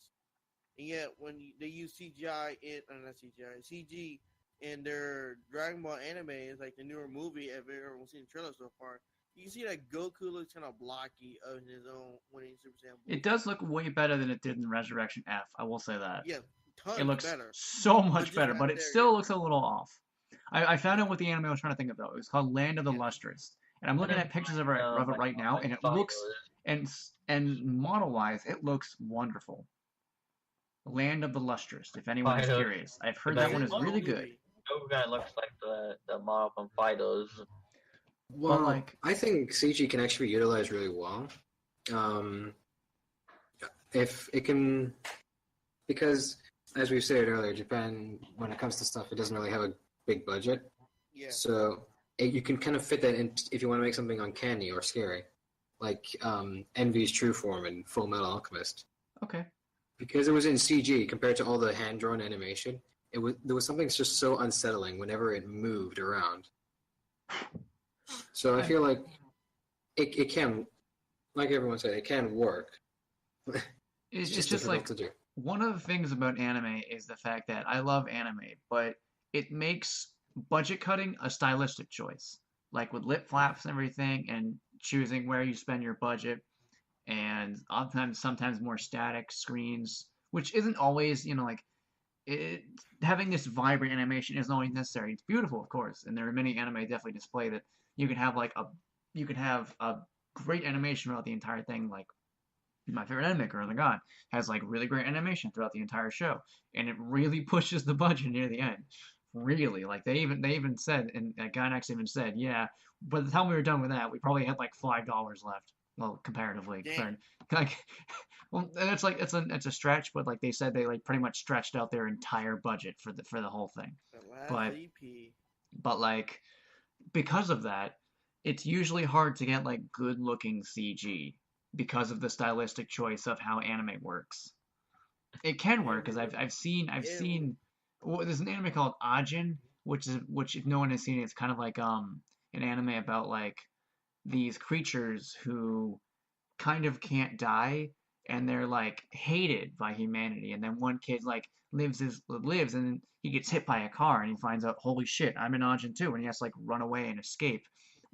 And yet, when they use CGI not CGI, CG in their Dragon Ball anime, it's like the newer movie, if everyone's seen the trailer so far, you can see that Goku looks kind of blocky in his own when he's Super Saiyan Blue. It does look way better than it did in Resurrection F. I will say that. Yeah, It tons looks better, so but much just better, not but it there still yet. looks a little off. I found Yeah, out what the anime I was trying to think of though. It was called Land of the yeah, Lustrous, and I'm I looking didn't at pictures find of it my right now, and it looks fighters. and model wise, it looks wonderful. Land of the Lustrous. If anyone is Fighters. curious, I've heard But that yeah. one It's is a good really good. movie. Goku guy looks like the model from Fighters. But Well, like, I think CG can actually be utilized really well. Um, if it can, because as we've said earlier, Japan, when it comes to stuff, it doesn't really have a big budget. Yeah, So you can kind of fit that in if you want to make something uncanny or scary, like Envy's True Form and Full Metal Alchemist. okay, Because it was in CG compared to all the hand drawn animation, there was something just so unsettling whenever it moved around. So I I, feel like it can, like everyone said, it can work. It's it's just just difficult like to do. one of the things about anime is the fact that I love anime, but it makes budget cutting a stylistic choice. Like with lip yeah, flaps and everything, and choosing where you spend your budget, and oftentimes sometimes more static screens, which isn't always, like it having this vibrant animation isn't always necessary. It's beautiful, of course, and there are many anime definitely display that you can have a great animation throughout the entire thing, like my favorite anime, Girl the God, has like really great animation throughout the entire show, and it really pushes the budget near the end. Really, like they even said, and Gynax even said, yeah, by the time we were done with that, we probably had like $5 left. Well, comparatively, damn. like, well, it's like it's a stretch, but like they said, they like pretty much stretched out their entire budget for the whole thing. The last But EP. like because of that, it's usually hard to get like good looking CG because of the stylistic choice of how anime works. It can It work because really, I've it, seen well, there's an anime called Ajin, which if no one has seen it, it's kind of like an anime about like these creatures who kind of can't die and they're like hated by humanity, and then one kid like lives and then he gets hit by a car and he finds out, holy shit, I'm an Ajin too, and he has to like run away and escape,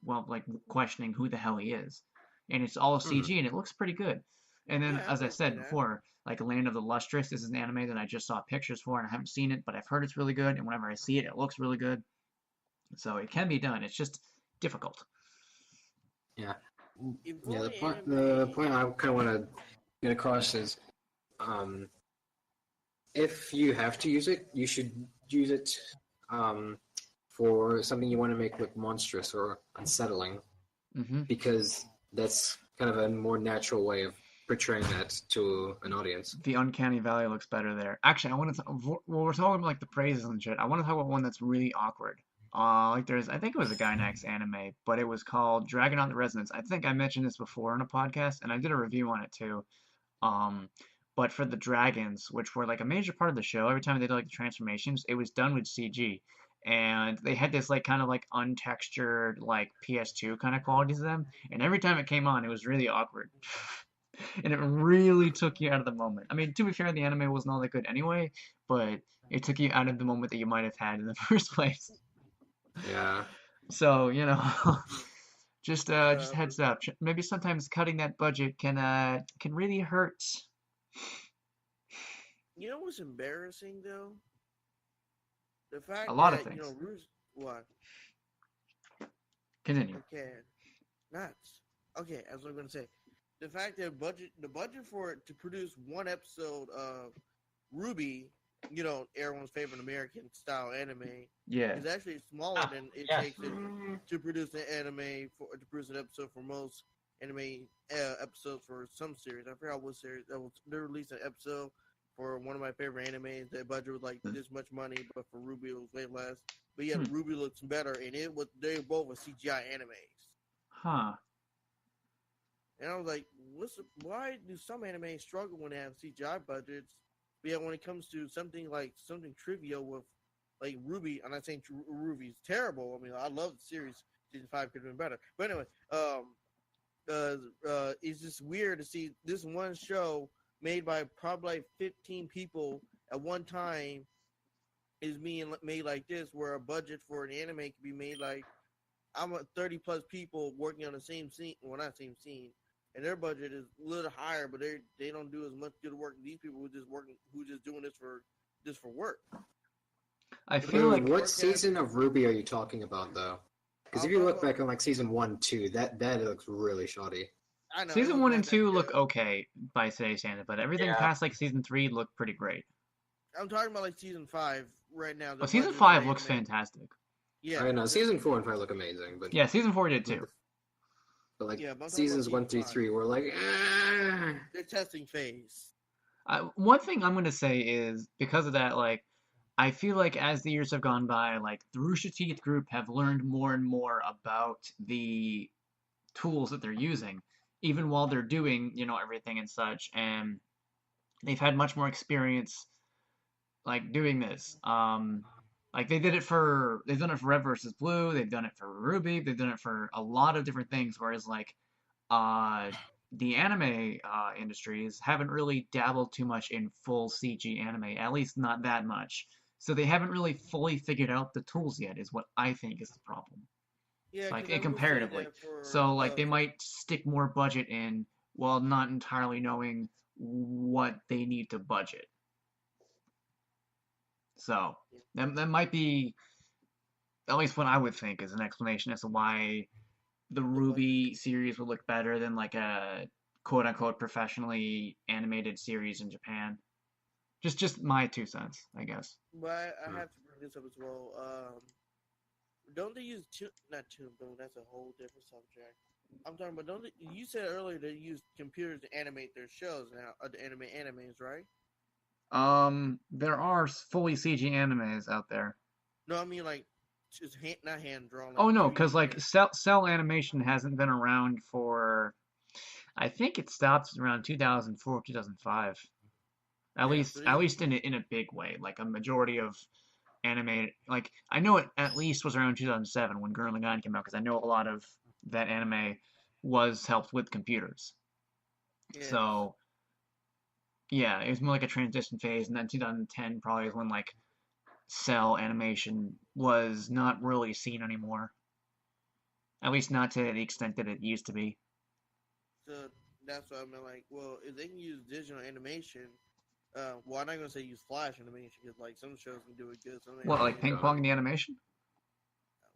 well, like questioning who the hell he is, and it's all Mhm. CG and it looks pretty good. And then, yeah, I've as I never seen said that. before, like Land of the Lustrous, this is an anime that I just saw pictures for and I haven't seen it, but I've heard it's really good, and whenever I see it, it looks really good. So it can be done. It's just difficult. Yeah. If Yeah, only the anime. point I kind of want to get across is, um, if you have to use it, you should use it um, for something you want to make look monstrous or unsettling, Hmm. because that's kind of a more natural way of portraying that to an audience. The uncanny valley looks better there. Actually, I want to. Well, we're talking about like the praises and shit. I want to talk about one that's really awkward. Like I think it was a Gainax anime, but it was called Dragon on the Resonance. I think I mentioned this before on a podcast, and I did a review on it too. Um, but for the dragons, which were like a major part of the show, every time they did like the transformations, it was done with CG, and they had this like kind of like untextured like PS2 kind of quality to them, and every time it came on, it was really awkward. And it really took you out of the moment. I mean, to be fair, the anime wasn't all that good anyway, but it took you out of the moment that you might have had in the first place. Yeah. So, just Yeah, heads up. Maybe sometimes cutting that budget can really hurt. you know what's embarrassing though? The A fact lot of that things. What? Continue. Okay, nuts. Okay, as I'm gonna say, the fact that the budget for it to produce one episode of Ruby, everyone's favorite American style anime, Yeah. is actually smaller than it Yes. takes to produce an anime to produce an episode for most anime episodes for some series. I forgot what series they released an episode for one of my favorite animes. Their budget was like this much money, but for Ruby it was way less. But yeah, Hmm. Ruby looks better, and they both were CGI animes. Huh. And I was like, why do some animes struggle when they have CGI budgets? But yeah, when it comes to something trivial with like Ruby, I'm not saying Ruby's terrible. I mean, I love the series. Season 5 could have been better. But anyway, it's just weird to see this one show made by probably like 15 people at one time is being made like this, where a budget for an anime could be made like 30 plus people working on the same scene. Well, not same scene, and their budget is a little higher, but they don't do as much good work as these people who just doing this for work. I The feel Wait, like what season of Ruby are you talking about, though? Because if you look I'll- back on like season 1, 2, that looks really shoddy. I know it season was 1 not and that 2 good. look okay by today's standard, but everything Yeah. past like season 3 looked pretty great. I'm talking about like season 5 right now. Well, season 5 looks fantastic. Yeah, I know season 4 and 5 look amazing, but Yeah, season 4 did too. but like Yeah, but I'm talking seasons about 1 through season 3 were like, they're testing phase. One thing I'm gonna say is because of that, like, I feel like as the years have gone by, like the Rooster Teeth group have learned more and more about the tools that they're using, even while they're doing, everything and such, and they've had much more experience like doing this. Like they've done it for Red versus Blue, they've done it for Ruby, they've done it for a lot of different things. Whereas like uh, the anime industries haven't really dabbled too much in full CG anime, at least not that much. So they haven't really fully figured out the tools yet, is what I think is the problem. Yeah, Like 'cause I will say comparatively. that for So like they might stick more budget in while not entirely knowing what they need to budget. So that might be at least what I would think is an explanation as to why the Ruby series would look better than like a quote unquote professionally animated series in Japan. Just my 2 cents, I guess. But I have to bring this up as well. Don't they use not Toonboom? That's a whole different subject. I'm talking about you said earlier they use computers to animate their shows now, to animate animes, right? There are fully CG animes out there. No, I mean like just not hand drawn. Oh Like no, 2D because like animation. cell animation hasn't been around for, I think it stopped around 2004, 2005. At Yeah, least so at least in a big way. Like a majority of anime, like I know it at least was around 2007 when Gurren Lagann came out because I know a lot of that anime was helped with computers. yeah. So yeah, it was more like a transition phase, and then 2010 probably is when like cell animation was not really seen anymore. At least not to the extent that it used to be. So that's what I mean. Like, well, if they can use digital animation, well, I'm not gonna say use Flash animation because like some shows can do it good. Some What, like animes, ping pong the animation?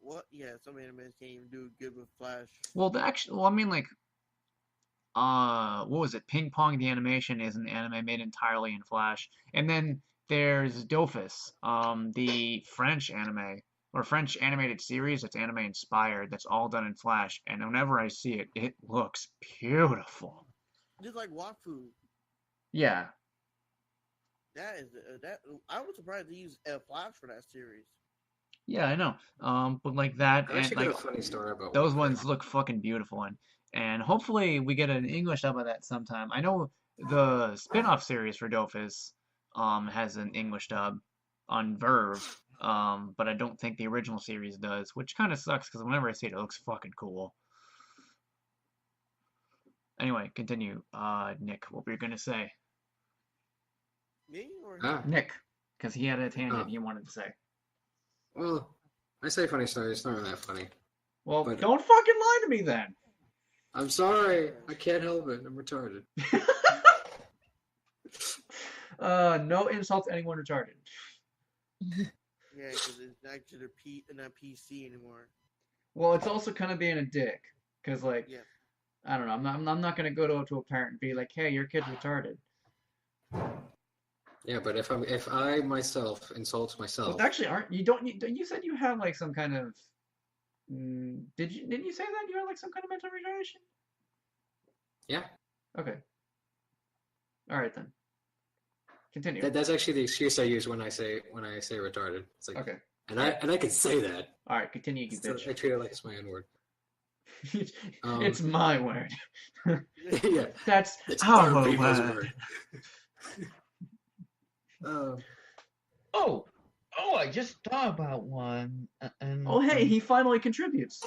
what? Yeah, some animes can't even do it good with Flash. Well, I mean, like, what was it? Ping Pong the animation is an anime made entirely in Flash, and then there's Dofus, the French anime or French animated series that's anime inspired. That's all done in Flash, and whenever I see it, it looks beautiful. Just like Wafu. Yeah, That is that. I was surprised they used Flash for that series. yeah, I know. But like that, I and actually like got a funny story about those Wafu. ones look fucking beautiful, and hopefully we get an English dub of that sometime. I know the spin-off series for Dofus has an English dub on Verve, But I don't think the original series does, which kind of sucks because whenever I see it, it looks fucking cool. Anyway, continue. Nick, what were you gonna say? Me or Ah, Nick, because he had a tangent oh. he wanted to say. Well, I say funny stories. It's not really that funny. Well, But don't fucking lie to me then. I'm sorry. I can't help it. I'm retarded. No insult to anyone retarded. yeah, because it's not actually not PC anymore. Well, it's also kind of being a dick, because like, Yeah. I don't know. I'm not gonna go to a parent and be like, hey, your kid's retarded. Yeah, but if I myself insult myself, Well, actually, aren't you? You said you have like some kind of. Didn't you say that you had like some kind of mental retardation? yeah, Okay. All right then. Continue. that's actually the excuse I use when I say retarded. It's like, Okay. and I can say that. All right. Continue, you Still, bitch. I treat it like it's my own word. It's my word. Yeah, That's it's our other people's word. Oh, I just thought about one. Oh, hey, he finally contributes.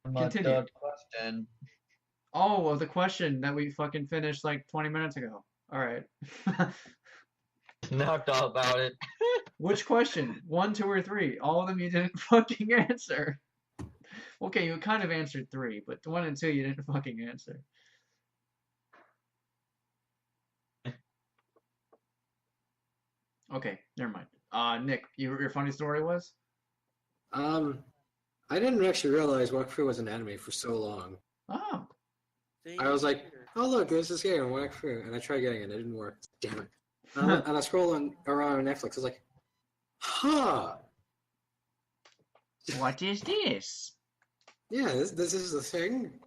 My Continue. third question. Oh, well, the question that we fucking finished like 20 minutes ago. All right. Now thought about it. Which question? 1, 2, or 3? All of them you didn't fucking answer. Okay, you kind of answered 3, but 1 and 2 you didn't fucking answer. Okay, never mind. Nick, your funny story was? I didn't actually realize Wakfu was an anime for so long. Oh. See, I was like, oh look, there's this game on Wakfu, and I tried getting it, it didn't work. Damn it. And I scrolled around on Netflix. I was like, huh. What is this? Yeah, this is the thing.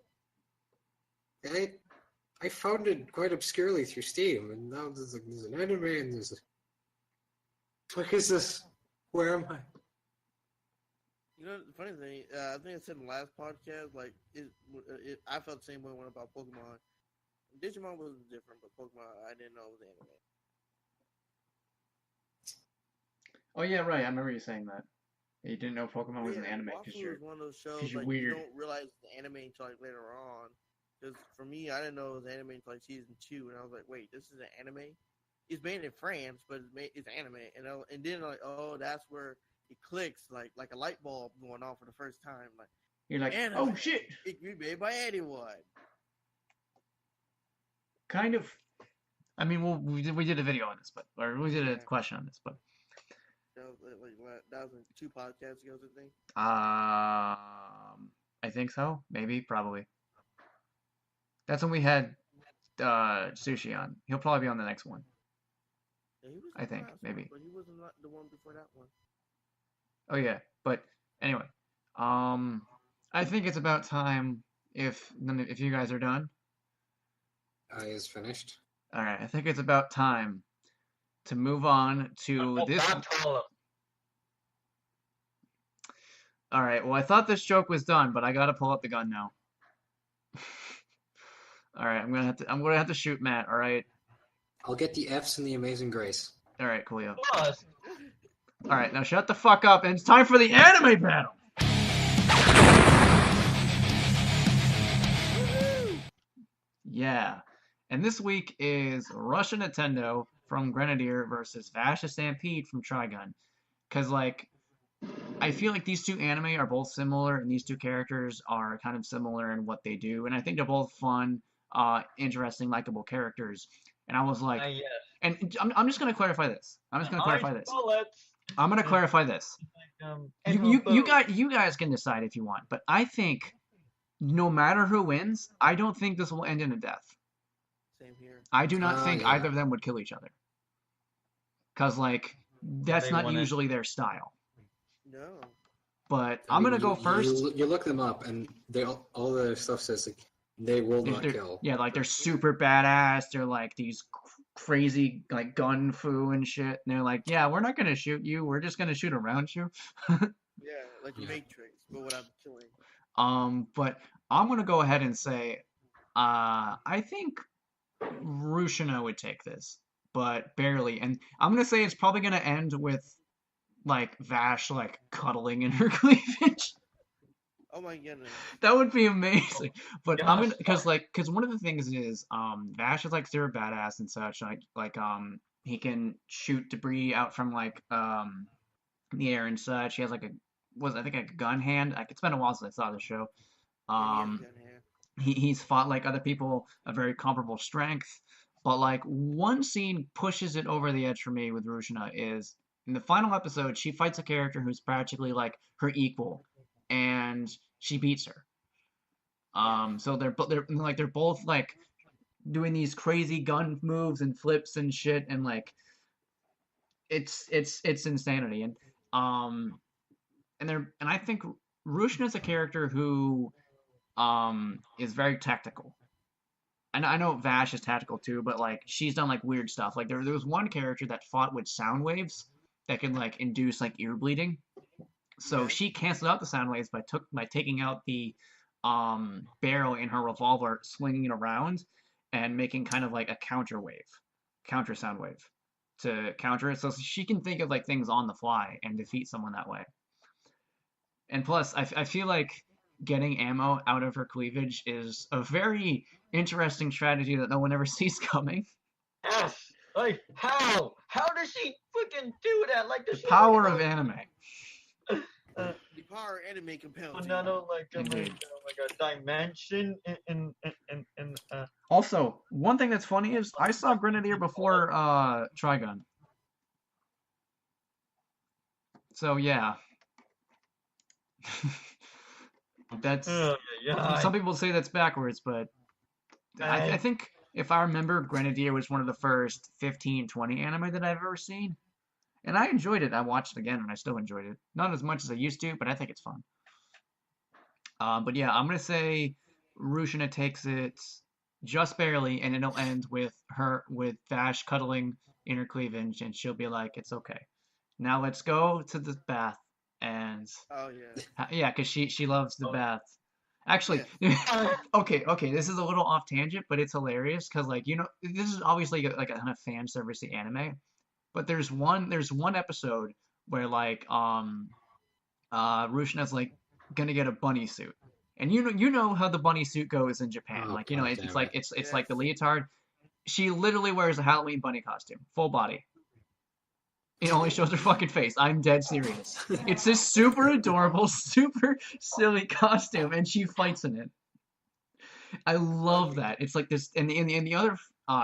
I found it quite obscurely through Steam, and now there's an anime, and there's a... What is this? Where am I? You know, the funny thing, I think I said in the last podcast, like, I felt the same way when about Pokemon. Digimon was different, but Pokemon, I didn't know it was anime. Oh yeah, right. I remember you saying that. You didn't know Pokemon was an anime because Wafu you're is one of those shows you're like weird. you don't realize it's an anime until like later on. Because for me, I didn't know it was anime until like season 2, and I was like, wait, this is an anime. It's made in France, but it's anime, and then like, oh, that's where it clicks like a light bulb going off for the first time. Like You're like, anime, oh shit. it can be made by anyone. Kind of. I mean, we did a video on this, or we did a question on this, but. That was 2 podcasts ago, I think. I think so. Maybe, probably. That's when we had Sushi on. He'll probably be on the next one. Yeah, he was I think, maybe. But he wasn't the one before that one. Oh yeah, but anyway, I think it's about time if you guys are done. Is finished. All right, I think it's about time to move on to this. All right, well, I thought this joke was done, but I gotta pull up the gun now. All right, I'm gonna have to shoot Matt. All right. I'll get the F's in the Amazing Grace. All right, coolio. All right, now shut the fuck up, and it's time for the anime battle. Yeah, and this week is Rushuna Tendo from Grenadier versus Vash Stampede from Trigun. Cause like, I feel like these two anime are both similar, and these two characters are kind of similar in what they do, and I think they're both fun, interesting, likable characters. And I was like, Yes. and I'm just gonna clarify this. I'm just gonna clarify this. Bullets. I'm gonna clarify this. You guys can decide if you want, but I think no matter who wins, I don't think this will end in a death. Same here. I do not think yeah. either of them would kill each other. Cause like that's They not want it. usually their style. No. But I I'm mean, gonna go first. You look them up, and all the stuff says like they will not They're- kill. Yeah, like they're super badass. They're like these crazy like gun fu and shit. And they're like, yeah, we're not gonna shoot you. We're just gonna shoot around you. Yeah, like the Matrix, but without killing. But I'm gonna go ahead and say, I think Rushuna would take this but barely. And I'm gonna say it's probably gonna end with like Vash like cuddling in her cleavage. Oh my goodness. That would be amazing. But I'm Gosh. gonna because one of the things is Vash is like super badass and such. Like he can shoot debris out from like the air and such. He has like a was I think like a gun hand. Like it's been a while since I saw the show. Yeah, he has a Um gun hand. he's fought like other people of very comparable strength. But like one scene pushes it over the edge for me with Rushuna is in the final episode, she fights a character who's practically like her equal, and she beats her. Yes. So they're both like doing these crazy gun moves and flips and shit, and like it's insanity. Um and I think Rushna's a character who is very tactical. And I know Vash is tactical too, but like she's done like weird stuff. Like there was one character that fought with sound waves that could like induce like ear bleeding. So Yes. she canceled out the sound waves by taking out the barrel in her revolver, swinging it around, and making kind of like a counter sound wave to counter it. So she can think of like things on the fly and defeat someone that way. And plus, I feel like getting ammo out of her cleavage is a very interesting strategy that no one ever sees coming. Yes. Like how? How does she freaking do that? Like The does she power like of anime. The power anime compels you. another like Indeed. a dimension in Also, one thing that's funny is I saw Grenadier before Trigun. So yeah. That's yeah. some people say that's backwards, but I think if I remember, Grenadier was one of the first 15, 20 anime that I've ever seen. And I enjoyed it. I watched it again and I still enjoyed it. Not as much as I used to, but I think it's fun. But yeah, I'm gonna say Rushina takes it just barely, and it'll end with Vash cuddling in her cleavage, and she'll be like, "It's okay. Now let's go to the bath." And Oh yeah. yeah, because she loves the bath. Actually, Yes. okay, this is a little off tangent, but it's hilarious because like this is obviously like a kind of fan servicey anime, but there's one episode where like Rushna's like gonna get a bunny suit. And you know how the bunny suit goes in Japan. Oh Like, god it's damn like it. it's Yes. like the leotard. She literally wears a Halloween bunny costume, full body. It only shows her fucking face. I'm dead serious. It's this super adorable, super silly costume, and she fights in it. I love Okay. that. It's like this, and the other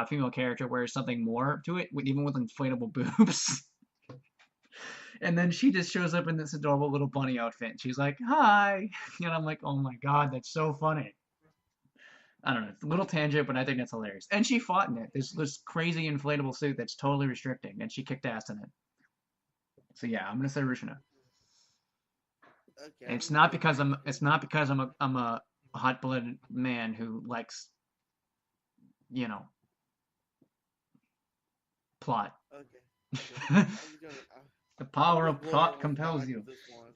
female character wears something more to it, even with inflatable boobs. And then she just shows up in this adorable little bunny outfit. And she's like, "Hi," and I'm like, "Oh my god, that's so funny." I don't know, it's a little tangent, but I think that's hilarious. And she fought in it. This crazy inflatable suit that's totally restricting, and she kicked ass in it. So yeah, I'm gonna say Rushina. Okay. And it's I'm not gonna because go I'm a hot-blooded man who likes, you know, plot. Okay. I'm just gonna. The I'm power gonna of blow plot everyone's compels mind you. with this one.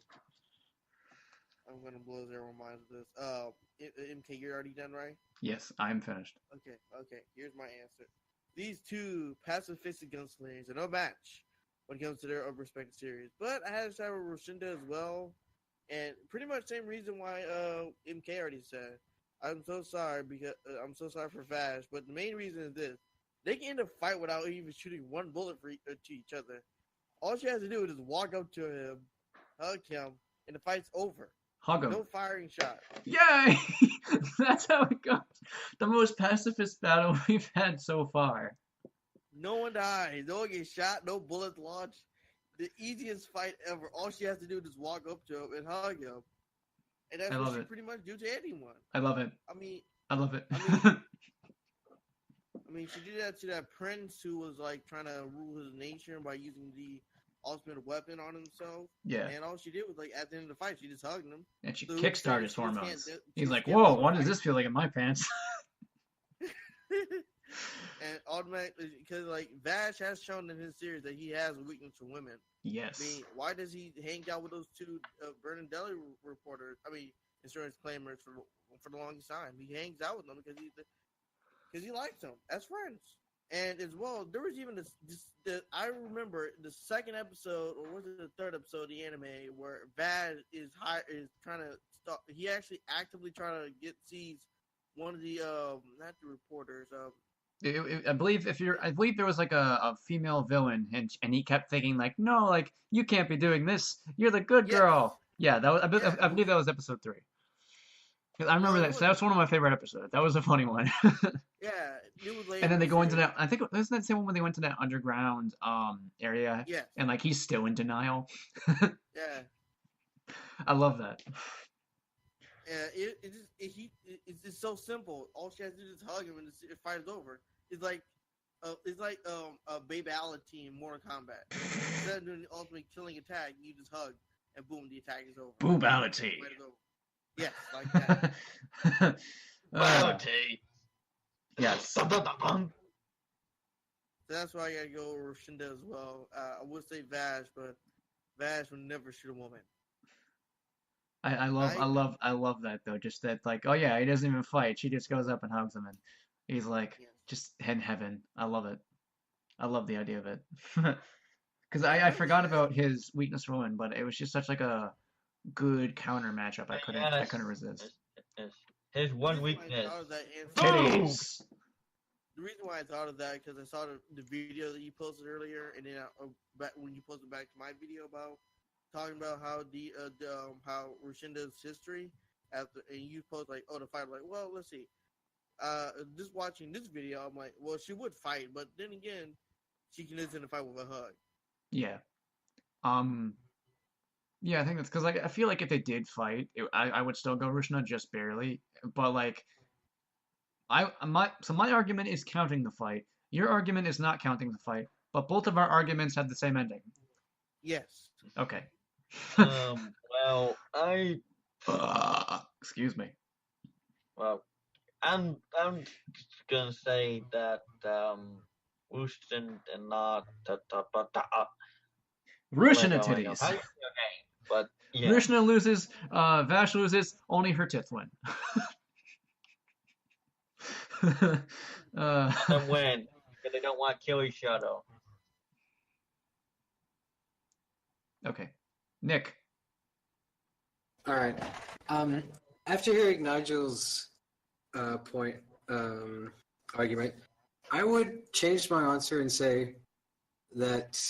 I'm gonna blow everyone's mind with this. MK, you're already done, right? Yes, I'm finished. Okay. Okay. Here's my answer. These two pacifistic gunslingers are no match when it comes to their respective series. But I had to start with Roshinda as well, and pretty much same reason why MK already said. I'm so sorry because I'm so sorry for Vash, but the main reason is this: they can end a fight without even shooting one bullet to each other. All she has to do is just walk up to him, hug him, and the fight's over. Hug him. No firing shot. Yay! That's how it goes. The most pacifist battle we've had so far. No one dies. No one gets shot. No bullets launched. The easiest fight ever. All she has to do is walk up to him and hug him. And that's I what love she it. pretty much do to anyone. I love it. I mean, I love it. she did that to that prince who was like trying to rule his nation by using the ultimate weapon on himself. Yeah. And all she did was like at the end of the fight, she just hugged him. And she So kickstarted his she just hormones. she He's just like, can't "Whoa, fight what does back. this feel like in my pants?" And automatically, because like Vash has shown in his series that he has a weakness for women. I Yes. mean, why does he hang out with those two Vernon Deli reporters? I mean, insurance claimers for the longest time. He hangs out with them because he likes them as friends. And as well, there was even I remember the second episode, or was it the third episode of the anime, where Vash is trying to stop. He actually actively trying to sees one of the not the reporters. I believe I believe there was like a female villain, and he kept thinking like, no, like you can't be doing this. You're the good Yes, girl. Yeah, that was yeah, I believe that was episode 3. 'Cause I remember no, that. So that's one of my favorite episodes. That was a funny one. yeah, it was And later then in they the go into series. that. I think wasn't that the same one when they went to that underground area, Yes, and like he's still in denial. yeah. I love that. It's just so simple. All she has to do is hug him, and the fight is over. It's like a babality in Mortal Kombat. Instead of doing the ultimate killing attack, you just hug, and boom, the attack is over. Boobality. The fight is over. Yes, like that. Reality. Yes. So that's why I gotta go with Rushuna as well. I would say Vash, but Vash would never shoot a woman. I love that though. Just that like, oh yeah, he doesn't even fight. She just goes up and hugs him, and he's like Yes. just in heaven. I love it. I love the idea of it. Because I forgot about his weakness ruin, but it was just such like a good counter matchup. I couldn't resist. Yes. His one The reason why I weakness. thought of that answer- Titties. The reason why I thought of that because I saw the video that you posted earlier, and then when you posted back to my video about talking about how how Rushinda's history after, and you post like, oh, the fight. I'm like, well, let's see. Just watching this video, I'm like, well, she would fight, but then again, she can listen to fight with a hug. Yeah. Yeah, I think that's because like I feel like if they did fight, I would still go Rushna just barely. But like my argument is counting the fight. Your argument is not counting the fight. But both of our arguments had the same ending. Yes. Okay. Well, Excuse me. well, I'm just gonna say that Houston and not Rushna I know. titties. Okay, but yeah. Rushna loses, Vash loses, only her tits win. Them win because they don't want to kill each other. Okay. Nick. All right. After hearing Nigel's argument, I would change my answer and say that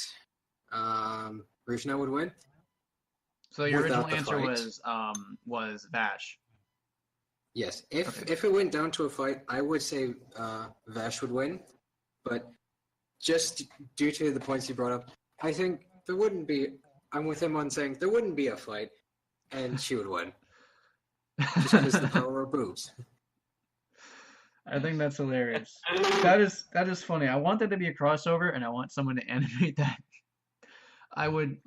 Rushna would win. So your original Without the answer fight. was Vash. Yes. If Okay. if it went down to a fight, I would say Vash would win. But just due to the points you brought up, I think there wouldn't be. I'm with him on saying there wouldn't be a fight, and she would win. Just because of the power of boobs. I think that's hilarious. That is funny. I want there to be a crossover, and I want someone to animate that. That would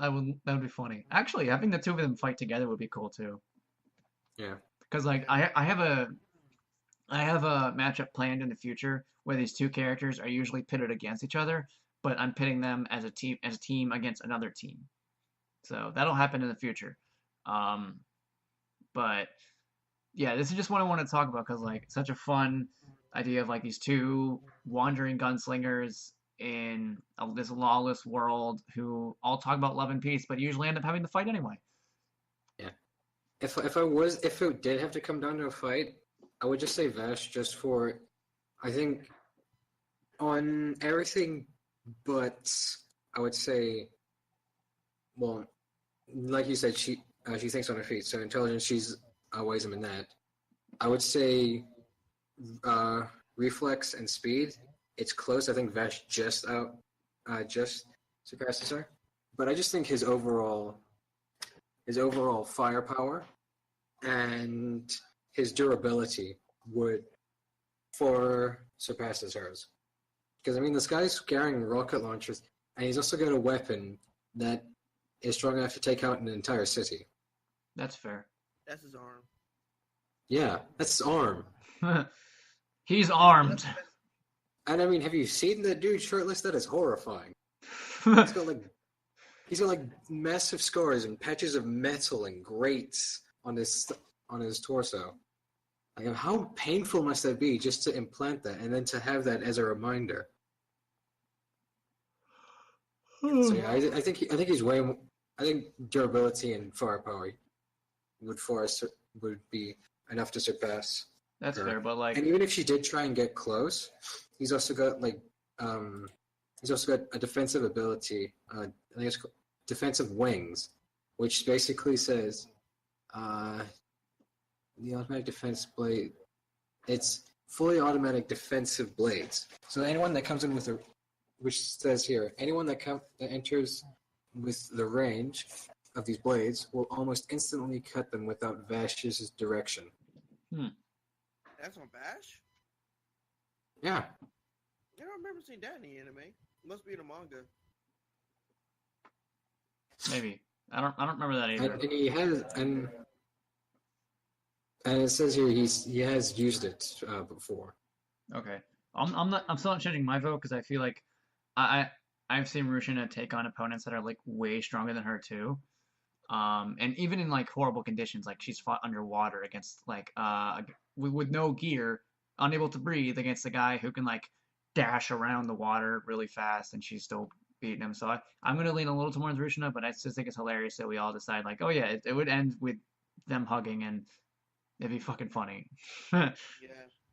be funny. Actually, having the two of them fight together would be cool too. Yeah. Because like I have a matchup planned in the future where these two characters are usually pitted against each other, but I'm pitting them as a team against another team. So that'll happen in the future. But yeah, this is just what I want to talk about because like such a fun idea of like these two wandering gunslingers in this lawless world who all talk about love and peace, but usually end up having to fight anyway. Yeah. If it did have to come down to a fight, I would just say Vash just for, I think, on everything, but I would say, well, like you said, she thinks on her feet, so intelligence, she's outweighs him in that. I would say reflex and speed, it's close. I think Vash just surpasses her, but I just think his overall firepower and his durability would surpasses hers. Because I mean, this guy's carrying rocket launchers, and he's also got a weapon that is strong enough to take out an entire city. That's fair. That's his arm. Yeah, that's his arm. He's armed. And I mean, have you seen that dude shirtless? That is horrifying. He's got like massive scars and patches of metal and grates on his torso. Like, how painful must that be just to implant that and then to have that as a reminder? So yeah, I think he's way more, I think durability and firepower would be enough to surpass That's her. fair, but like, And even if she did try and get close, he's also got a defensive ability. I think it's called defensive wings, which basically says the automatic defense blade. It's fully automatic defensive blades. So anyone that comes in with which says here, anyone that enters with the range of these blades will almost instantly cut them without Vash's direction. That's on Vash? Yeah. I don't remember seeing that in the anime. It must be in the manga. maybe I don't remember that either. And he has and it says here he has used it before. Okay, I'm still not changing my vote because I feel like I've seen Rushuna take on opponents that are like way stronger than her too. And even in like horrible conditions, like she's fought underwater against like with no gear, unable to breathe against a guy who can like dash around the water really fast, and she's still beating him. So I'm gonna lean a little towards Rushuna, but I just think it's hilarious that we all decide like, oh yeah, it would end with them hugging, and it'd be fucking funny. Yeah.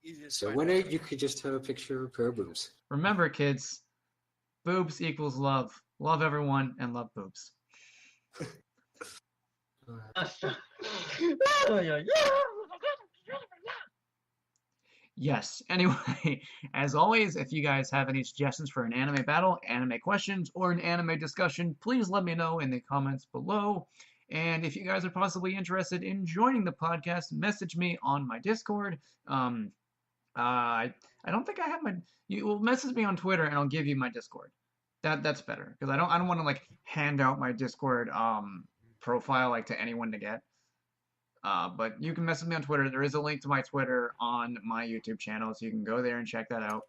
Easiest So fight when ever. you could just have a picture of her boobs. Remember, kids, boobs equals love. Love everyone and love boobs. Yes. Anyway, as always, if you guys have any suggestions for an anime battle, anime questions, or an anime discussion, please let me know in the comments below. And if you guys are possibly interested in joining the podcast, message me on my Discord. I don't think I have my. You will message me on Twitter, and I'll give you my Discord. That's better because I don't want to like hand out my Discord profile like to anyone to get. But you can message me on Twitter. There is a link to my Twitter on my YouTube channel, so you can go there and check that out.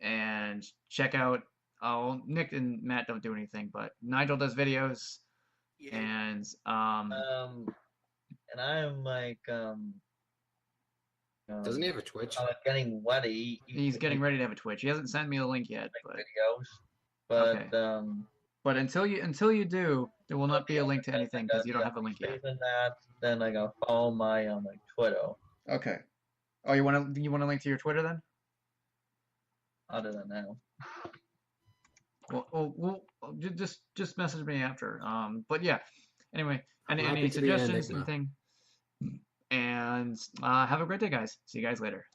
And check out. Oh, Nick and Matt don't do anything, but Nigel does videos, Yeah. and And I'm like Doesn't he have a Twitch? getting ready. he's getting ready to have a Twitch. He hasn't sent me the link yet, but videos, but Okay. But until you do, there will not be a link to anything because you don't have a link yet. Than that, then I gotta follow my Twitter. Okay. Oh, you want a link to your Twitter then? Other than that, Well, just message me after. But yeah. Anyway, any happy to be an suggestions, enigma. anything? And have a great day, guys. See you guys later.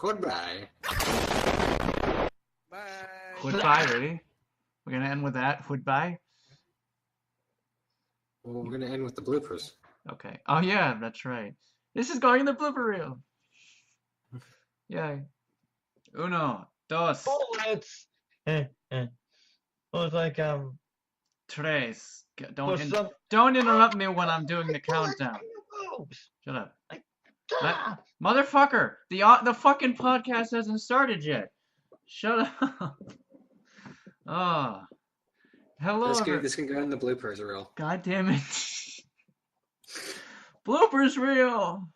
Goodbye. Bye. Goodbye, ready? We're gonna end with that. Goodbye. Well, we're gonna end with the bloopers. Okay. Oh yeah, that's right. This is going in the blooper reel. Yay. Uno, dos, bullets. Well, it's like tres. for some Don't interrupt me when I'm doing the countdown. Shut up. Motherfucker, the fucking podcast hasn't started yet. Shut up. Oh. Hello. This can go in the bloopers reel. God damn it. Bloopers reel.